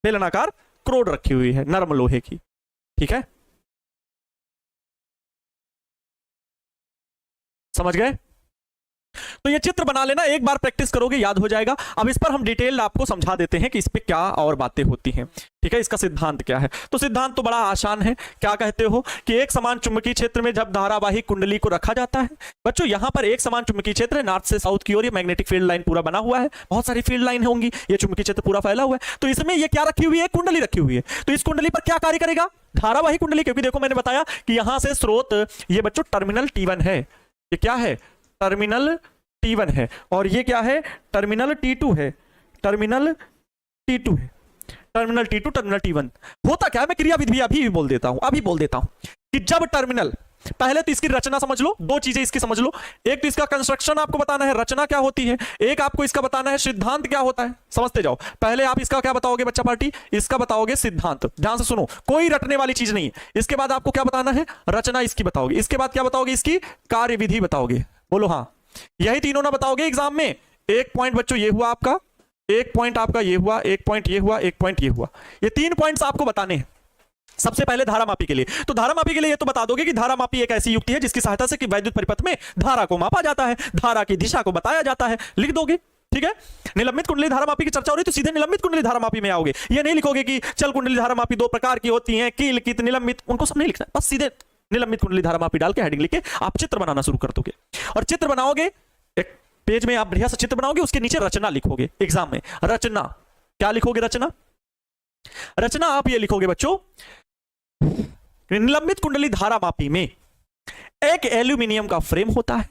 बेलनाकार क्रोड रखी हुई है नर्म लोहे की, ठीक है समझ गए। तो ये चित्र बना लेना, एक बार प्रैक्टिस करोगे याद हो जाएगा। अब इस पर हम डिटेल आपको समझा देते हैं कि इस पे क्या और बातें होती हैं, ठीक है। इसका सिद्धांत क्या है, तो सिद्धांत तो बड़ा आसान है। क्या कहते हो कि एक समान चुंबकीय क्षेत्र में जब धारावाही कुंडली को रखा जाता है, बच्चों यहां पर एक समान चुंबकीय क्षेत्र है, नॉर्थ से साउथ की ओर ये मैग्नेटिक फील्ड लाइन पूरा बना हुआ है, बहुत सारी फील्ड लाइन होंगी, ये चुंबकीय क्षेत्र पूरा फैला हुआ है। तो इसमें ये क्या रखी हुई है, कुंडली रखी हुई है। तो इस कुंडली पर क्या कार्य करेगा, धारावाही कुंडली, क्योंकि देखो मैंने बताया कि यहां से स्रोत, ये बच्चों टर्मिनल T1 है, ये क्या है, टर्मिनल T1 है, और ये क्या है, टर्मिनल T2 है, टर्मिनल T2 है, टर्मिनल T2 टर्मिनल T1। होता क्या है, मैं क्रियाविधि भी अभी बोल देता हूं कि जब टर्मिनल, पहले तो इसकी रचना समझ लो, दो चीजें इसकी समझ लो, एक तो इसका कंस्ट्रक्शन आपको बताना है, रचना क्या होती है, एक आपको इसका बताना है सिद्धांत क्या होता है। समझते जाओ, पहले आप इसका क्या बताओगे बच्चा पार्टी, इसका बताओगे सिद्धांत, ध्यान से सुनो, कोई रटने वाली चीज नहीं है। इसके बाद आपको क्या बताना है, रचना इसकी बताओगे, इसके बाद क्या बताओगे, इसकी कार्यविधि बताओगे, बोलो हाँ, यही तीनों ना बताओगे एग्जाम में। एक पॉइंट बच्चों ये हुआ आपका, एक पॉइंट आपका ये हुआ, एक पॉइंट ये हुआ, एक पॉइंट ये हुआ, ये 3 पॉइंट्स आपको बताने हैं। सबसे पहले धारामापी के लिए, तो धारामापी के लिए ये तो बता दोगे कि धारामापी एक ऐसी युक्ति है जिसकी सहायता से कि वैद्युत परिपथ में धारा को मापा जाता है, धारा की दिशा को बताया जाता है, लिख दोगे, ठीक है। निलंबित कुंडली धारामापी की चर्चा हो रही तो सीधे निलंबित कुंडली धारामापी में आओगे, ये नहीं लिखोगे कि चल कुंडली धारामापी 2 प्रकार की होती है, कील कित निलंबित, उनको सब नहीं लिखना, बस सीधे निलंबित कुंडली धारामापी डाल के हेडिंग लिख के आप चित्र बनाना शुरू कर दोगे। और चित्र बनाओगे, एक पेज में आप बढ़िया सा चित्र बनाओगे, उसके नीचे रचना लिखोगे एग्जाम में। रचना क्या लिखोगे, रचना आप ये लिखोगे बच्चों, निलंबित कुंडली धारामापी में एक एल्यूमिनियम का फ्रेम होता है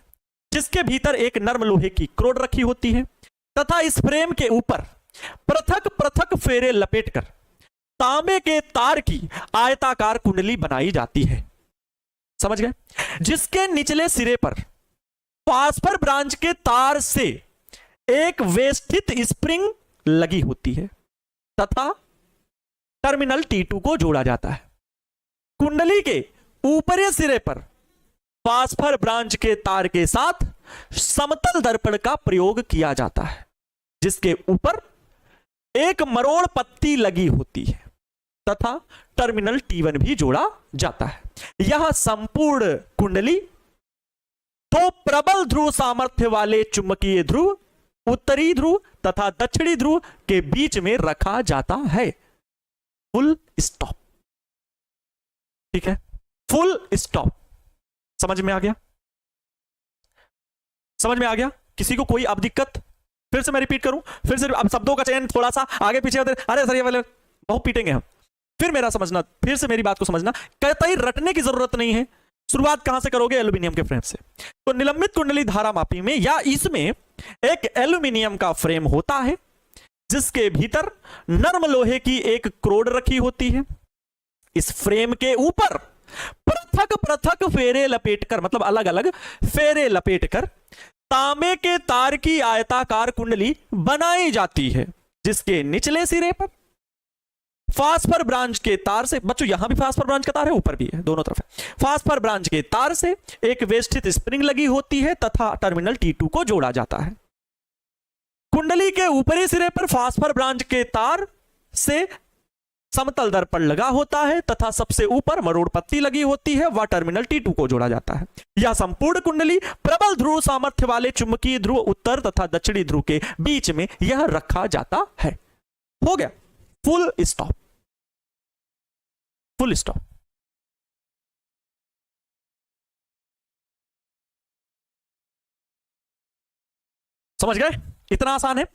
जिसके भीतर एक नर्म लोहे की क्रोड रखी होती है, तथा इस फ्रेम के ऊपर पृथक पृथक फेरे लपेटकर तांबे के तार की आयताकार कुंडली बनाई जाती है, समझ गए, जिसके निचले सिरे पर फास्फर ब्रांच के तार से एक वेष्टित स्प्रिंग लगी होती है तथा टर्मिनल T2 को जोड़ा जाता है। कुंडली के ऊपरी सिरे पर फास्फर ब्रांच के तार के साथ समतल दर्पण का प्रयोग किया जाता है, जिसके ऊपर एक मरोड़ पत्ती लगी होती है तथा टर्मिनल T1 भी जोड़ा जाता है। यह संपूर्ण कुंडली दो प्रबल ध्रुव सामर्थ्य वाले चुंबकीय ध्रुव, उत्तरी ध्रुव तथा दक्षिणी ध्रुव के बीच में रखा जाता है। Full stop. ठीक है, फुल स्टॉप। समझ में आ गया? समझ में आ गया? किसी को कोई अब दिक्कत? फिर से मैं रिपीट करूं, फिर से अब शब्दों का चयन थोड़ा सा आगे पीछे होते, अरे सर ये वाले बहुत पीटेंगे हम। फिर मेरा समझना, फिर से मेरी बात को समझना, कतई रटने की जरूरत नहीं है। शुरुआत कहां से करोगे? एल्यूमिनियम के फ्रेम से। तो निलंबित कुंडली धारा मापी में या इसमें एक एल्यूमिनियम का फ्रेम होता है, जिसके भीतर नर्म लोहे की एक क्रोड रखी होती है। इस फ्रेम के ऊपर पृथक पृथक फेरे लपेटकर, मतलब अलग अलग फेरे लपेटकर तांबे के तार की आयताकार कुंडली बनाई जाती है, जिसके निचले सिरे पर फास्फर ब्रांच के तार से, बच्चों यहां भी फास्फर ब्रांच का तार है, ऊपर भी है, दोनों तरफ है। फास्फर ब्रांच के तार से एक वेष्टित स्प्रिंग लगी होती है तथा टर्मिनल T2 को जोड़ा जाता है। कुंडली के ऊपरी सिरे पर फास्फर ब्रांच के तार से समतल दर्पण लगा होता है तथा सबसे ऊपर मरोड़ पत्ती लगी होती है, वह टर्मिनल T2 को जोड़ा जाता है। यह संपूर्ण कुंडली प्रबल ध्रुव सामर्थ्य वाले चुंबकीय ध्रुव उत्तर तथा दक्षिणी ध्रुव के बीच में यह रखा जाता है। हो गया, फुल स्टॉप। Full stop. समझ गए? इतना आसान है।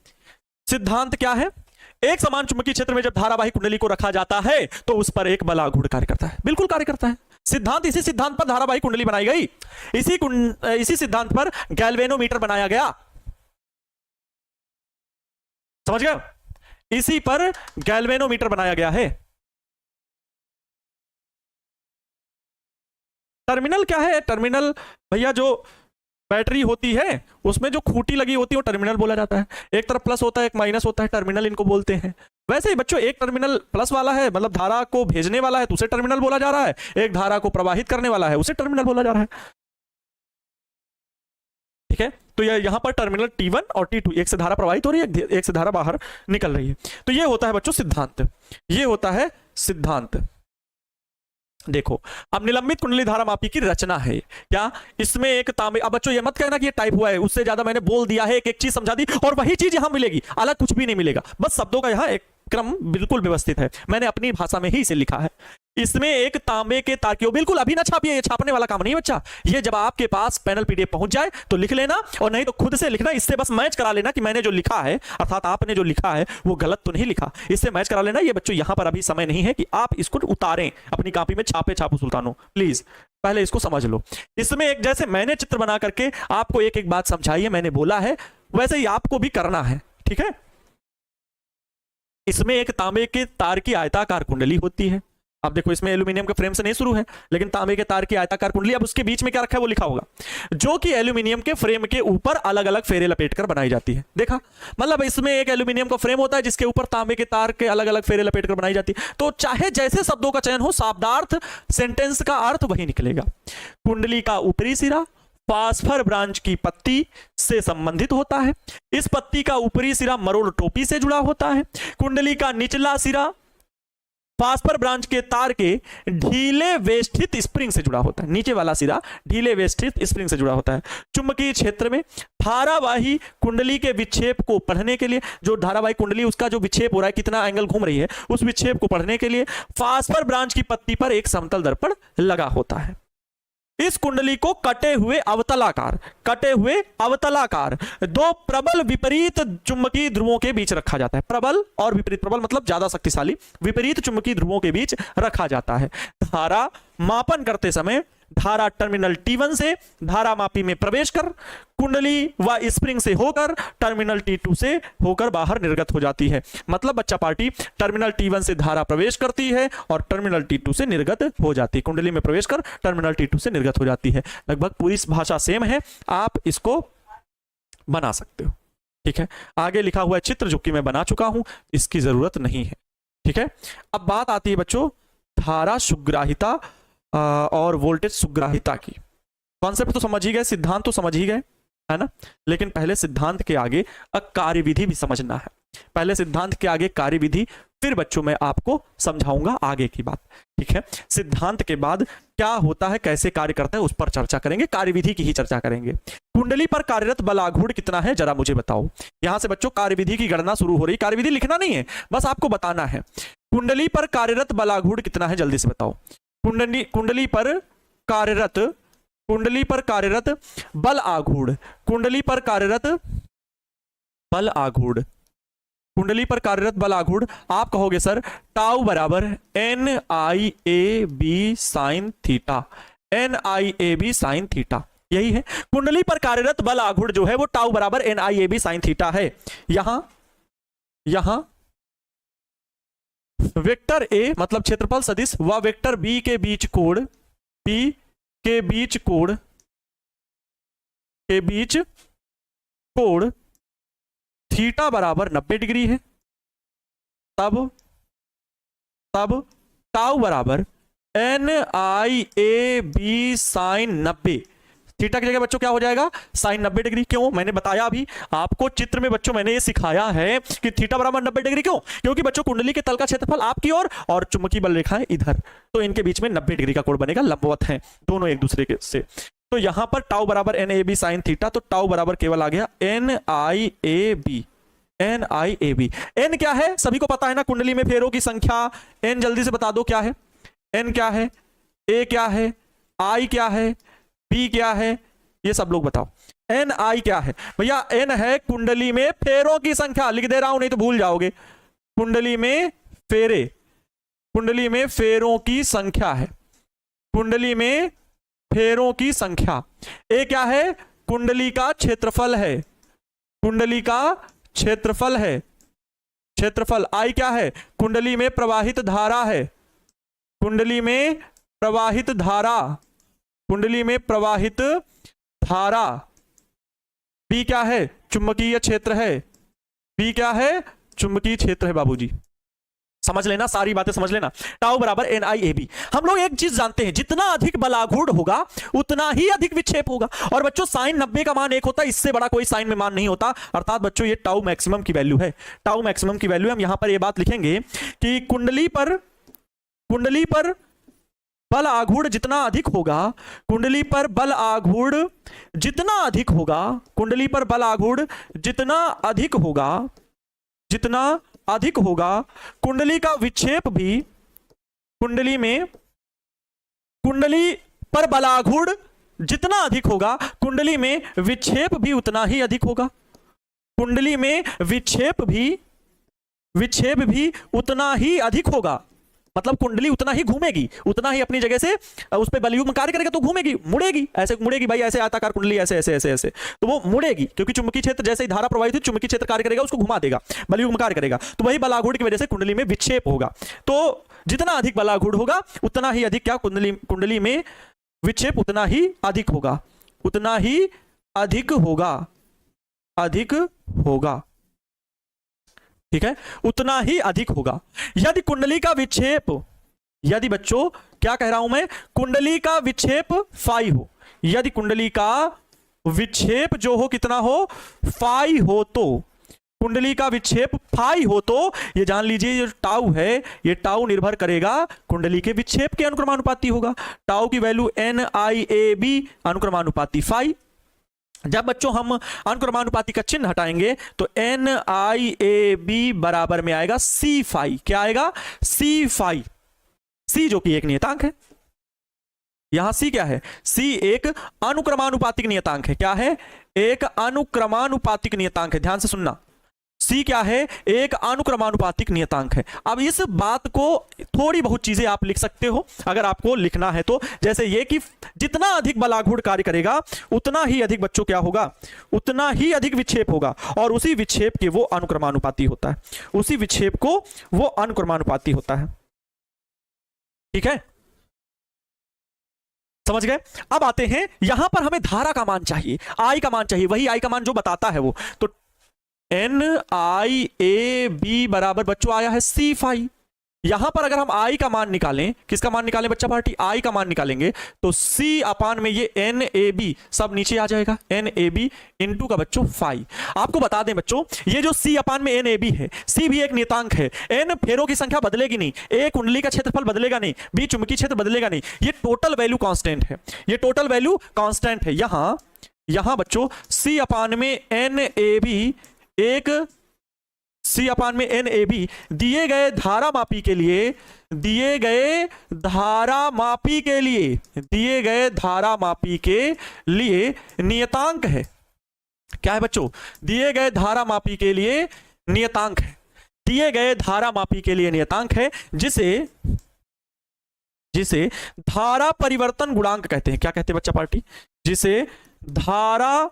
सिद्धांत क्या है? एक समान चुंबकीय क्षेत्र में जब धारावाही कुंडली को रखा जाता है तो उस पर एक बल आघूर्ण कार्य करता है। बिल्कुल कार्य करता है। सिद्धांत, इसी सिद्धांत पर धारावाही कुंडली बनाई गई, इसी सिद्धांत पर गैल्वेनोमीटर बनाया गया। समझ गए? इसी पर गैल्वेनोमीटर बनाया गया है। टर्मिनल क्या है? टर्मिनल भैया जो बैटरी होती है उसमें जो खूंटी लगी होती है वो टर्मिनल बोला जाता है। एक तरफ प्लस होता है, एक माइनस होता है, टर्मिनल इनको बोलते हैं। वैसे ही बच्चों, एक टर्मिनल प्लस वाला है, मतलब धारा को भेजने वाला है तो उसे टर्मिनल बोला जा रहा है, एक धारा को प्रवाहित करने वाला है उसे टर्मिनल बोला जा रहा है। ठीक है, तो यहां पर टर्मिनल T1 और T2, एक से धारा प्रवाहित हो रही है, एक से धारा बाहर निकल रही है। तो ये होता है बच्चों सिद्धांत, ये होता है सिद्धांत। देखो, अब निलंबित कुंडली धारा मापी की रचना है क्या? इसमें एक तांबे, अब बच्चों ये मत कहना कि ये टाइप हुआ है, उससे ज्यादा मैंने बोल दिया है, एक एक चीज समझा दी और वही चीज यहां मिलेगी, अलग कुछ भी नहीं मिलेगा। बस शब्दों का यहां एक क्रम बिल्कुल व्यवस्थित है, मैंने अपनी भाषा में ही इसे लिखा है। इसमें एक तांबे के तार की, बिल्कुल अभी ना छापिए, ये छापने वाला काम नहीं बच्चा। ये जब आपके पास पैनल PDF पहुंच जाए तो लिख लेना, और नहीं तो खुद से लिखना। इससे बस मैच करा लेना कि मैंने जो लिखा है, अर्थात आपने जो लिखा है वो गलत तो नहीं लिखा, इससे मैच करा लेना। ये बच्चों यहां पर अभी समय नहीं है कि आप इसको उतारें अपनी कॉपी में, छापू सुल्तानो, प्लीज पहले इसको समझ लो। इसमें एक, जैसे मैंने चित्र बना करके आपको एक एक बात समझाई है, मैंने बोला है, वैसे ही आपको भी करना है। ठीक है, इसमें एक तांबे के तार की आयताकार कुंडली होती है। अब देखो, इसमें एल्यूमिनियम के फ्रेम से नहीं शुरू है, लेकिन तांबे के तार की आयताकार कुंडली। अब उसके बीच में क्या रखा है वो लिखा होगा, जो कि एल्यूमिनियम के फ्रेम के ऊपर अलग अलग फेरे लपेटकर बनाई जाती है। देखा, मतलब इसमें एक एल्यूमिनियम का फ्रेम होता है जिसके ऊपर तांबे के तार के अलग अलग फेरे लपेटकर बनाई जाती है। तो चाहे जैसे शब्दों का चयन हो, शाब्दार्थ, सेंटेंस का अर्थ वही निकलेगा। कुंडली का ऊपरी सिरा फास्फर ब्रांच की पत्ती से संबंधित होता है। इस पत्ती का ऊपरी सिरा मरोड़ टोपी से जुड़ा होता है। कुंडली का निचला सिरा फास्फर ब्रांच के तार के ढीले वेष्टित स्प्रिंग से जुड़ा होता है। नीचे वाला सिरा ढीले वेष्टित स्प्रिंग से जुड़ा होता है। चुंबकीय क्षेत्र में धारावाही कुंडली के विक्षेप को पढ़ने के लिए, जो धारावाही कुंडली उसका जो विक्षेप हो रहा है, कितना एंगल घूम रही है, उस विक्षेप को पढ़ने के लिए फास्फर ब्रांच की पत्ती पर एक समतल दर्पण लगा होता है। इस कुंडली को कटे हुए अवतलाकार दो प्रबल विपरीत चुंबकीय ध्रुवों के बीच रखा जाता है। प्रबल और विपरीत, प्रबल मतलब ज्यादा शक्तिशाली, विपरीत चुंबकीय ध्रुवों के बीच रखा जाता है। धारा मापन करते समय धारा टर्मिनल T1 से धारा मापी में प्रवेश कर कुंडली व स्प्रिंग से होकर टर्मिनल T2 से होकर बाहर निर्गत हो जाती है। मतलब बच्चा पार्टी, टर्मिनल T1 से धारा प्रवेश करती है और टर्मिनल T2 से निर्गत हो जाती है। कुंडली में प्रवेश कर टर्मिनल T2 से निर्गत हो जाती है। लगभग पूरी भाषा सेम है, आप इसको बना सकते हो। ठीक है, आगे लिखा हुआ चित्र जो कि मैं बना चुका हूं, इसकी जरूरत नहीं है। ठीक है, अब बात आती है बच्चों धारा सुग्राहिता और वोल्टेज सुग्राहिता की। कॉन्सेप्ट तो समझ ही गए, सिद्धांत तो समझ ही गए, है ना। लेकिन पहले सिद्धांत के आगे कार्यविधि भी समझना है। पहले सिद्धांत के आगे कार्यविधि, फिर बच्चों मैं आपको समझाऊंगा आगे की बात, ठीक है। सिद्धांत के बाद क्या होता है, कैसे कार्य करता है, उस पर चर्चा करेंगे, कार्यविधि की ही चर्चा करेंगे। कुंडली पर कार्यरत बल आघूर्ण कितना है, जरा मुझे बताओ। यहां से बच्चों कार्यविधि की गणना शुरू हो रही। कार्यविधि लिखना नहीं है, बस आपको बताना है। कुंडली पर कार्यरत बल आघूर्ण कितना है, जल्दी से बताओ। कुंडली पर कार्यरत बल आघूर्ण, कुंडली पर कार्यरत बल आघूर्ण, कुंडली पर कार्यरत बल आघूर्ण आप कहोगे सर टाउ बराबर NIAB sine theta, NIAB sine theta, यही है। कुंडली पर कार्यरत बल आघूर्ण जो है वो टाउ बराबर NIAB साइन थीटा है। यहां वेक्टर A मतलब क्षेत्रफल सदिश व वेक्टर B के बीच कोण थीटा बराबर 90 डिग्री है। तब टाउ बराबर NIAB साइन 90, थीटा की जगह बच्चों क्या हो जाएगा, साइन 90 डिग्री। क्यों, मैंने बताया अभी आपको चित्र में बच्चों, मैंने ये सिखाया है कि थीटा बराबर 90 डिग्री क्यों, क्योंकि बच्चों कुंडली के तल का क्षेत्रफल आपकी ओर और चुंबकीय बल रेखा है इधर, तो इनके बीच में 90 डिग्री का कोण बनेगा, लंबवत हैं दोनों एक दूसरे के से। तो यहां पर टाउ बराबर NIAB साइन थीटा, तो टाउ बराबर केवल आ गया NIAB। N क्या है, सभी को पता है ना, कुंडली में फेरों की संख्या। N जल्दी से बता दो क्या है, N क्या है, A क्या है, I क्या है, B क्या है, ये सब लोग बताओ। NI क्या है भैया, N है कुंडली में फेरों की संख्या, लिख दे रहा हूं नहीं तो भूल जाओगे। कुंडली में फेरों की संख्या है, कुंडली में फेरों की संख्या। A क्या है, कुंडली का क्षेत्रफल है, कुंडली का क्षेत्रफल है, क्षेत्रफल। I क्या है, कुंडली में प्रवाहित धारा है, कुंडली में प्रवाहित धारा, कुंडली में प्रवाहित धारा। B क्या है, चुंबकीय क्षेत्र है, B क्या है, चुंबकीय क्षेत्र है बाबूजी। समझ लेना, सारी बातें समझ लेना। टाउ बराबर NIAB। हम लोग एक चीज जानते हैं, जितना अधिक बल आघूर्ण होगा उतना ही अधिक विक्षेप होगा। और बच्चों साइन 90 का मान 1 होता है, इससे बड़ा कोई साइन में मान नहीं होता। अर्थात बच्चों ये टाउ मैक्सिमम की वैल्यू है, टाउ मैक्सिमम की वैल्यू। हम यहां पर ये बात लिखेंगे कि कुंडली पर बल आघूर्ण जितना अधिक होगा, कुंडली पर बल आघूर्ण जितना अधिक होगा, कुंडली पर बल आघूर्ण जितना अधिक होगा, कुंडली का विक्षेप भी, कुंडली पर बल आघूर्ण जितना अधिक होगा, कुंडली में विक्षेप भी उतना ही अधिक होगा, कुंडली में विक्षेप भी उतना ही अधिक होगा। मतलब कुंडली उतना ही घूमेगी, उतना ही अपनी जगह से उस पर बलयुग्म कार्य करेगा, तो घूमेगी, मुड़ेगी, ऐसे मुड़ेगी भाई, ऐसे आयताकार कुंडली ऐसे ऐसे ऐसे ऐसे, तो वो मुड़ेगी, क्योंकि चुंबकीय क्षेत्र जैसे ही धारा प्रवाहित हुई, चुंबकीय क्षेत्र कार्य करेगा, उसको घुमा देगा, बलयुग्म कार्य करेगा, तो वही बल आघूर्ण की वजह से कुंडली में विक्षेप होगा। तो जितना अधिक बल आघूर्ण होगा उतना ही अधिक क्या, कुंडली में विक्षेप उतना ही अधिक होगा, उतना ही अधिक होगा, ठीक है, उतना ही अधिक होगा। यदि कुंडली का विक्षेप, यदि बच्चों क्या कह रहा हूं मैं, कुंडली का विक्षेप फाई हो, यदि कुंडली का विक्षेप जो हो कितना हो, फाई हो, तो कुंडली का विक्षेप फाई हो तो ये जान लीजिए ये टाउ है, ये टाउ निर्भर करेगा कुंडली के विक्षेप के अनुक्रमानुपाती होगा। टाउ की वैल्यू NIAB अनुक्रमानुपाती फाई। जब बच्चों हम अनुक्रमानुपाती का चिन्ह हटाएंगे तो NIAB बराबर में आएगा C फाई। क्या आएगा, C फाई, C जो कि एक नियतांक है। यहां C क्या है, C एक अनुक्रमानुपातिक नियतांक है। क्या है, एक अनुक्रमानुपातिक नियतांक है, ध्यान से सुनना। C क्या है, एक अनुक्रमानुपातिक नियतांक है। अब इस बात को थोड़ी बहुत चीजें आप लिख सकते हो अगर आपको लिखना है तो, जैसे ये कि जितना अधिक बल आघूर्ण कार्य करेगा उतना ही अधिक बच्चों क्या होगा, उतना ही अधिक विक्षेप होगा, और उसी विक्षेप के वो अनुक्रमानुपाती होता है, उसी विक्षेप को वो अनुक्रमानुपाती होता है। ठीक है, समझ गए। अब आते हैं यहां पर हमें धारा का मान चाहिए, I का मान चाहिए, वही I का मान जो बताता है वो, तो NIAB बराबर बच्चों आया है C फाई। यहां पर अगर हम आई का मान निकालें, किसका मान निकालें बच्चा पार्टी, आई का मान निकालेंगे, तो सी अपान में ये एन ए बी सब नीचे आ जाएगा, एन ए बी इंटू का बच्चों फाई। आपको बता दें बच्चों, ये जो सी अपान में एन ए बी है, सी भी एक नियतांक है, एन फेरों की संख्या बदलेगी नहीं, ए कुंडली का क्षेत्रफल बदलेगा नहीं, बी चुंबकीय क्षेत्र बदलेगा नहीं, ये टोटल वैल्यू कांस्टेंट है, ये टोटल वैल्यू कांस्टेंट है। यहां बच्चों सी अपान में एन ए बी एक सी अपान में एन ए बी दिए गए धारा मापी के लिए, दिए गए धारा मापी के लिए नियतांक है। क्या है बच्चों, दिए गए धारा मापी के लिए नियतांक है, दिए गए धारा मापी के लिए नियतांक है, जिसे धारा परिवर्तन गुणांक कहते हैं। क्या कहते हैं बच्चा पार्टी, जिसे धारा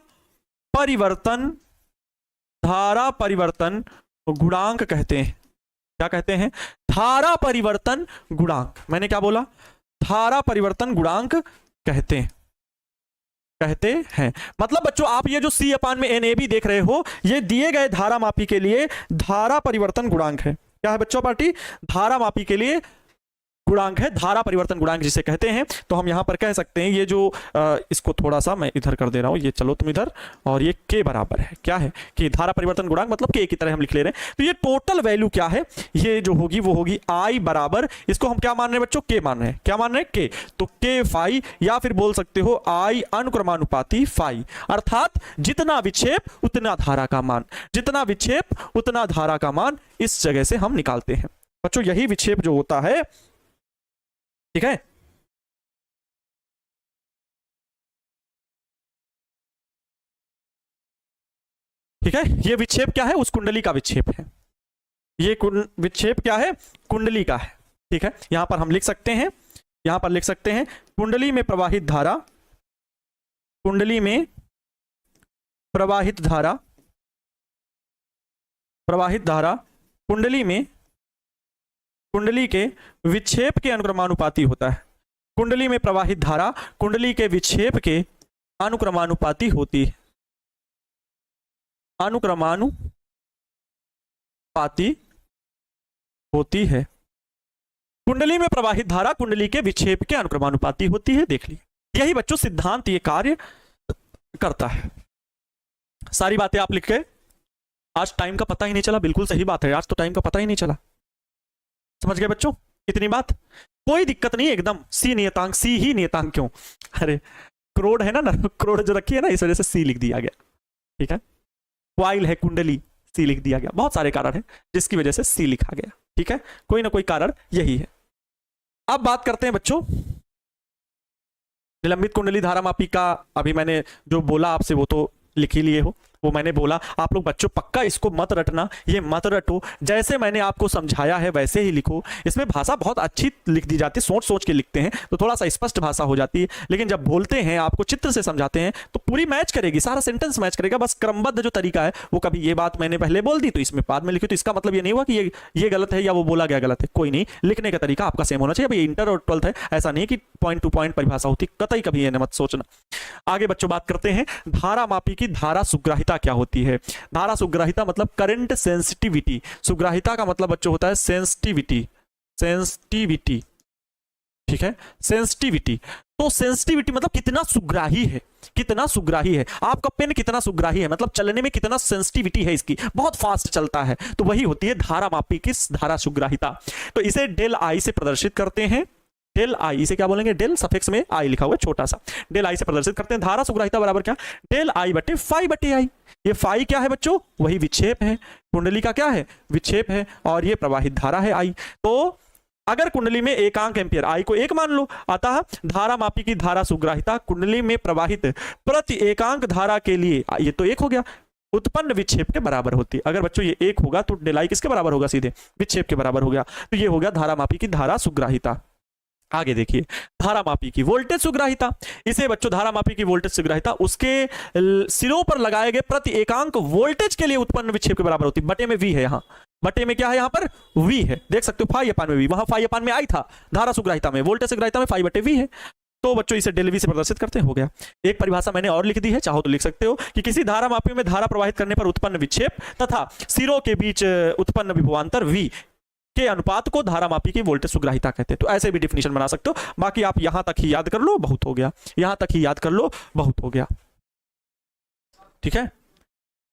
परिवर्तन गुणांक कहते हैं। क्या कहते हैं, धारा परिवर्तन गुणांक। मैंने क्या बोला, धारा परिवर्तन गुणांक कहते हैं। मतलब बच्चों आप ये जो सी अपान में एन ए बी देख रहे हो, ये दिए गए धारा मापी के लिए धारा परिवर्तन गुणांक है। क्या है बच्चों पार्टी, धारा मापी के लिए गुणांक है, धारा परिवर्तन गुणांक जिसे कहते हैं। तो हम यहां पर कह सकते हैं, ये जो इसको थोड़ा सा मैं इधर कर दे रहा हूं, ये चलो तुम इधर, और ये के बराबर है, क्या है कि धारा परिवर्तन गुणांक मतलब के की तरह हम लिख ले रहे हैं। तो ये टोटल वैल्यू क्या है, ये जो होगी वो होगी आई बराबर, इसको हम क्या मान रहे हैं बच्चों, के मान रहे हैं। क्या मान रहे हैं, के, तो के फाई, या फिर बोल सकते हो आई अनुक्रमानुपाती फाई, अर्थात जितना विक्षेप उतना धारा का मान, जितना विक्षेप उतना धारा का मान, इस जगह से हम निकालते हैं बच्चों। यही विक्षेप जो होता है, ठीक है, ठीक है, ये विक्षेप क्या है, उस कुंडली का विक्षेप है, ये विक्षेप क्या है, कुंडली का है। ठीक है, यहां पर हम लिख सकते हैं, कुंडली में प्रवाहित धारा, कुंडली में प्रवाहित धारा कुंडली के विक्षेप के अनुक्रमानुपाती होता है। कुंडली में प्रवाहित धारा कुंडली के विक्षेप के अनुक्रमानुपाती होती है, कुंडली में प्रवाहित धारा कुंडली के विक्षेप के अनुक्रमानुपाती होती है। देख लीजिए, यही बच्चों सिद्धांत ये कार्य करता है। सारी बातें आप लिख गए। आज टाइम का पता ही नहीं चला, बिल्कुल सही बात है, आज तो टाइम का पता ही नहीं चला। समझ गए बच्चों, इतनी बात, कोई दिक्कत नहीं, एकदम सी नियतांक, सी ही नियतांक क्यों, अरे करोड़ है ना, करोड़ जो रखी है ना, इस वजह से सी लिख दिया गया। ठीक है, क्वाइल है कुंडली, सी लिख दिया गया, बहुत सारे कारण है जिसकी वजह से सी लिखा गया। ठीक है, कोई ना कोई कारण यही है। अब बात करते हैं बच्चों निलंबित कुंडली धारा मापी का। अभी मैंने जो बोला आपसे वो तो लिख ही लिए हो, वो मैंने बोला। आप लोग बच्चों पक्का इसको मत रटना, ये मत रटो, जैसे मैंने आपको समझाया है वैसे ही लिखो। इसमें भाषा बहुत अच्छी लिख दी जाती है, सोच सोच के लिखते हैं तो थोड़ा सा स्पष्ट भाषा हो जाती है, लेकिन जब बोलते हैं आपको चित्र से समझाते हैं तो पूरी मैच करेगी, सारा सेंटेंस मैच करेगा। बस क्रमबद्ध जो तरीका है वो, कभी ये बात मैंने पहले बोल दी तो इसमें बाद में लिखी, तो इसका मतलब ये नहीं हुआ कि ये गलत है या वो बोला गया गलत है, कोई नहीं, लिखने का तरीका आपका सेम होना चाहिए। भाई इंटर और 12th है, ऐसा नहीं कि पॉइंट टू पॉइंट परिभाषा होती, कतई कभी ये मत सोचना। आगे बच्चों बात करते हैं धारा मापी की धारा सुग्राहिता क्या होती है। धारा सुग्राहिता मतलब करंट सेंसिटिविटी, सुग्राहिता का मतलब बच्चों होता है सेंसिटिविटी, ठीक है, सेंसिटिविटी। तो सेंसिटिविटी मतलब कितना सुग्राही है, कितना सुग्राही है, आपका पेन कितना सुग्राही है, मतलब चलने में कितना सेंसिटिविटी है इसकी, बहुत फास्ट चलता है, तो वही होती है धारा मापी की धारा सुग्राहिता। तो इसे डेल आई से प्रदर्शित करते हैं, डेल आई, इसे क्या बोलेंगे, डेल सफिक्स में आई लिखा हुआ है छोटा सा, डेल आई से प्रदर्शित करते हैं। धारा सुग्राहिता बराबर क्या, डेल आई बटे फाई बटे आई। ये फाई क्या है बच्चों, वही विक्षेप है, कुंडली का क्या है, विक्षेप है, और ये प्रवाहित धारा है आई। तो अगर कुंडली में एकांक एम्पियर, आई को 1 मान लो, अतः धारा मापी की धारा सुग्राहिता कुंडली में प्रवाहित प्रति एकांक धारा के लिए, ये तो 1 हो गया, उत्पन्न विक्षेप के बराबर होती है। अगर बच्चों ये 1 होगा तो डेल आई किसके बराबर होगा, सीधे विक्षेप के बराबर हो गया। तो ये हो गया धारा मापी की धारा सुग्राहिता। आगे देखिए धारा मापी की वोल्टेज सुग्राहिता, इसे बच्चों धारा मापी की वोल्टेज सुग्राहिता उसके सिरों पर लगाए गए प्रति एकांक वोल्टेज के लिए उत्पन्न विक्षेप के बराबर होती है। बटे में वी है, यहाँ बटे में क्या है, यहाँ पर वी है, देख सकते हो, फाई अपान में वी, वहां फाई अपान में आई था, धारा सुग्राहिता में, वोल्टेज सुग्राहिता में फाई बटे वी है। तो बच्चों इसे डेल वी से प्रदर्शित करते हैं, हो गया। एक परिभाषा मैंने और लिख दी है, चाहो तो लिख सकते हो कि किसी धारा मापी में धारा प्रवाहित करने पर उत्पन्न विक्षेप तथा सिरों के बीच उत्पन्न विभवांतर वी के अनुपात को धारामापी की वोल्टेज सुग्राहिता कहते हैं। तो ऐसे भी डिफिनेशन बना सकते हो। बाकी आप यहां तक ही याद कर लो, बहुत हो गया। यहां तक ही याद कर लो, बहुत हो गया। ठीक है,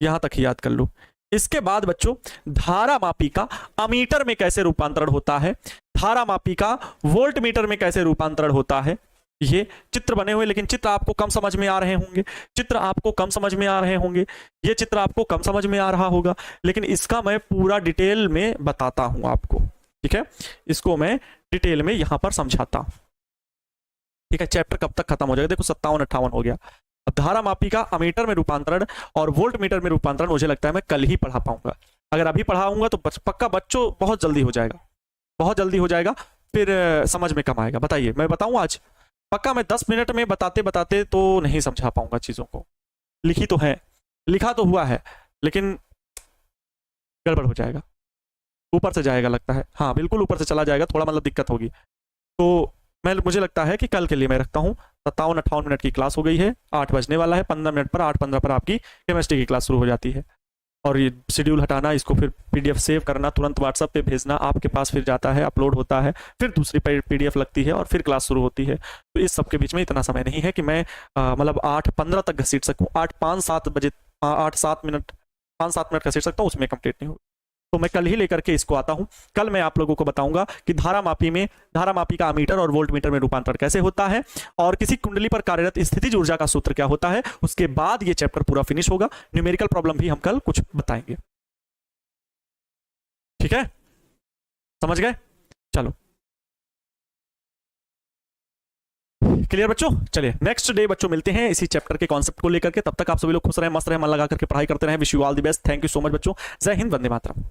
यहां तक ही याद कर लो। इसके बाद बच्चों धारामापी का अमीटर में कैसे रूपांतरण होता है, धारामापी का वोल्ट मीटर में कैसे रूपांतरण होता है, ये चित्र बने हुए, लेकिन चित्र आपको कम समझ में आ रहे होंगे, चित्र आपको कम समझ में आ रहे होंगे, ये चित्र आपको कम समझ में आ रहा होगा, लेकिन इसका मैं पूरा डिटेल में बताता हूं आपको। ठीक है, इसको मैं डिटेल में यहां पर समझाता हूं। ठीक है, चैप्टर कब तक खत्म हो जाएगा, देखो 57-58 हो गया। अब धारामापी का अमीटर में रूपांतरण और वोल्ट मीटर में रूपांतरण मुझे लगता है मैं कल ही पढ़ा पाऊंगा। अगर अभी पढ़ाऊंगा तो पक्का बच्चों बहुत जल्दी हो जाएगा, बहुत जल्दी हो जाएगा, फिर समझ में कम आएगा। बताइए, मैं बताऊं आज? पक्का मैं 10 मिनट में बताते बताते तो नहीं समझा पाऊंगा चीजों को। लिखी तो है, लिखा तो हुआ है, लेकिन गड़बड़ हो जाएगा, ऊपर से जाएगा लगता है। हाँ बिल्कुल ऊपर से चला जाएगा, थोड़ा मतलब दिक्कत होगी। तो मुझे लगता है कि कल के लिए मैं रखता हूँ। 57-58 मिनट की क्लास हो गई है, 8 बजने वाला है, 15 मिनट पर 8:15 पर आपकी केमिस्ट्री की क्लास शुरू हो जाती है। और ये शेड्यूल हटाना, इसको फिर पीडीएफ सेव करना, तुरंत व्हाट्सएप पे भेजना, आपके पास फिर जाता है, अपलोड होता है, फिर दूसरी पीडीएफ लगती है और फिर क्लास शुरू होती है। तो इस सब के बीच में इतना समय नहीं है कि मैं मतलब 8:15 तक घसीट सकूँ। 8:05-7 बजे 8-7 मिनट 5-7 मिनट घसीट सकता हूँ, उसमें कंप्लीट नहीं होगी। तो मैं कल ही लेकर के इसको आता हूं। कल मैं आप लोगों को बताऊंगा कि धारामापी का अमीटर और वोल्ट मीटर में रूपांतरण कैसे होता है, और किसी कुंडली पर कार्यरत स्थितिज ऊर्जा का सूत्र क्या होता है। उसके बाद ये चैप्टर पूरा फिनिश होगा। न्यूमेरिकल प्रॉब्लम भी हम कल कुछ बताएंगे। ठीक है, समझ गए? चलो क्लियर बच्चों। चलिए नेक्स्ट डे बच्चों मिलते हैं इसी चैप्टर के कॉन्सेप्ट को लेकर के। तब तक आप सभी लोग खुश रहें, मस्त रहें, मन लगा करके पढ़ाई करते रहें। Wish you all the best. Thank you so much बच्चों। जय हिंद, वंदे मातरम।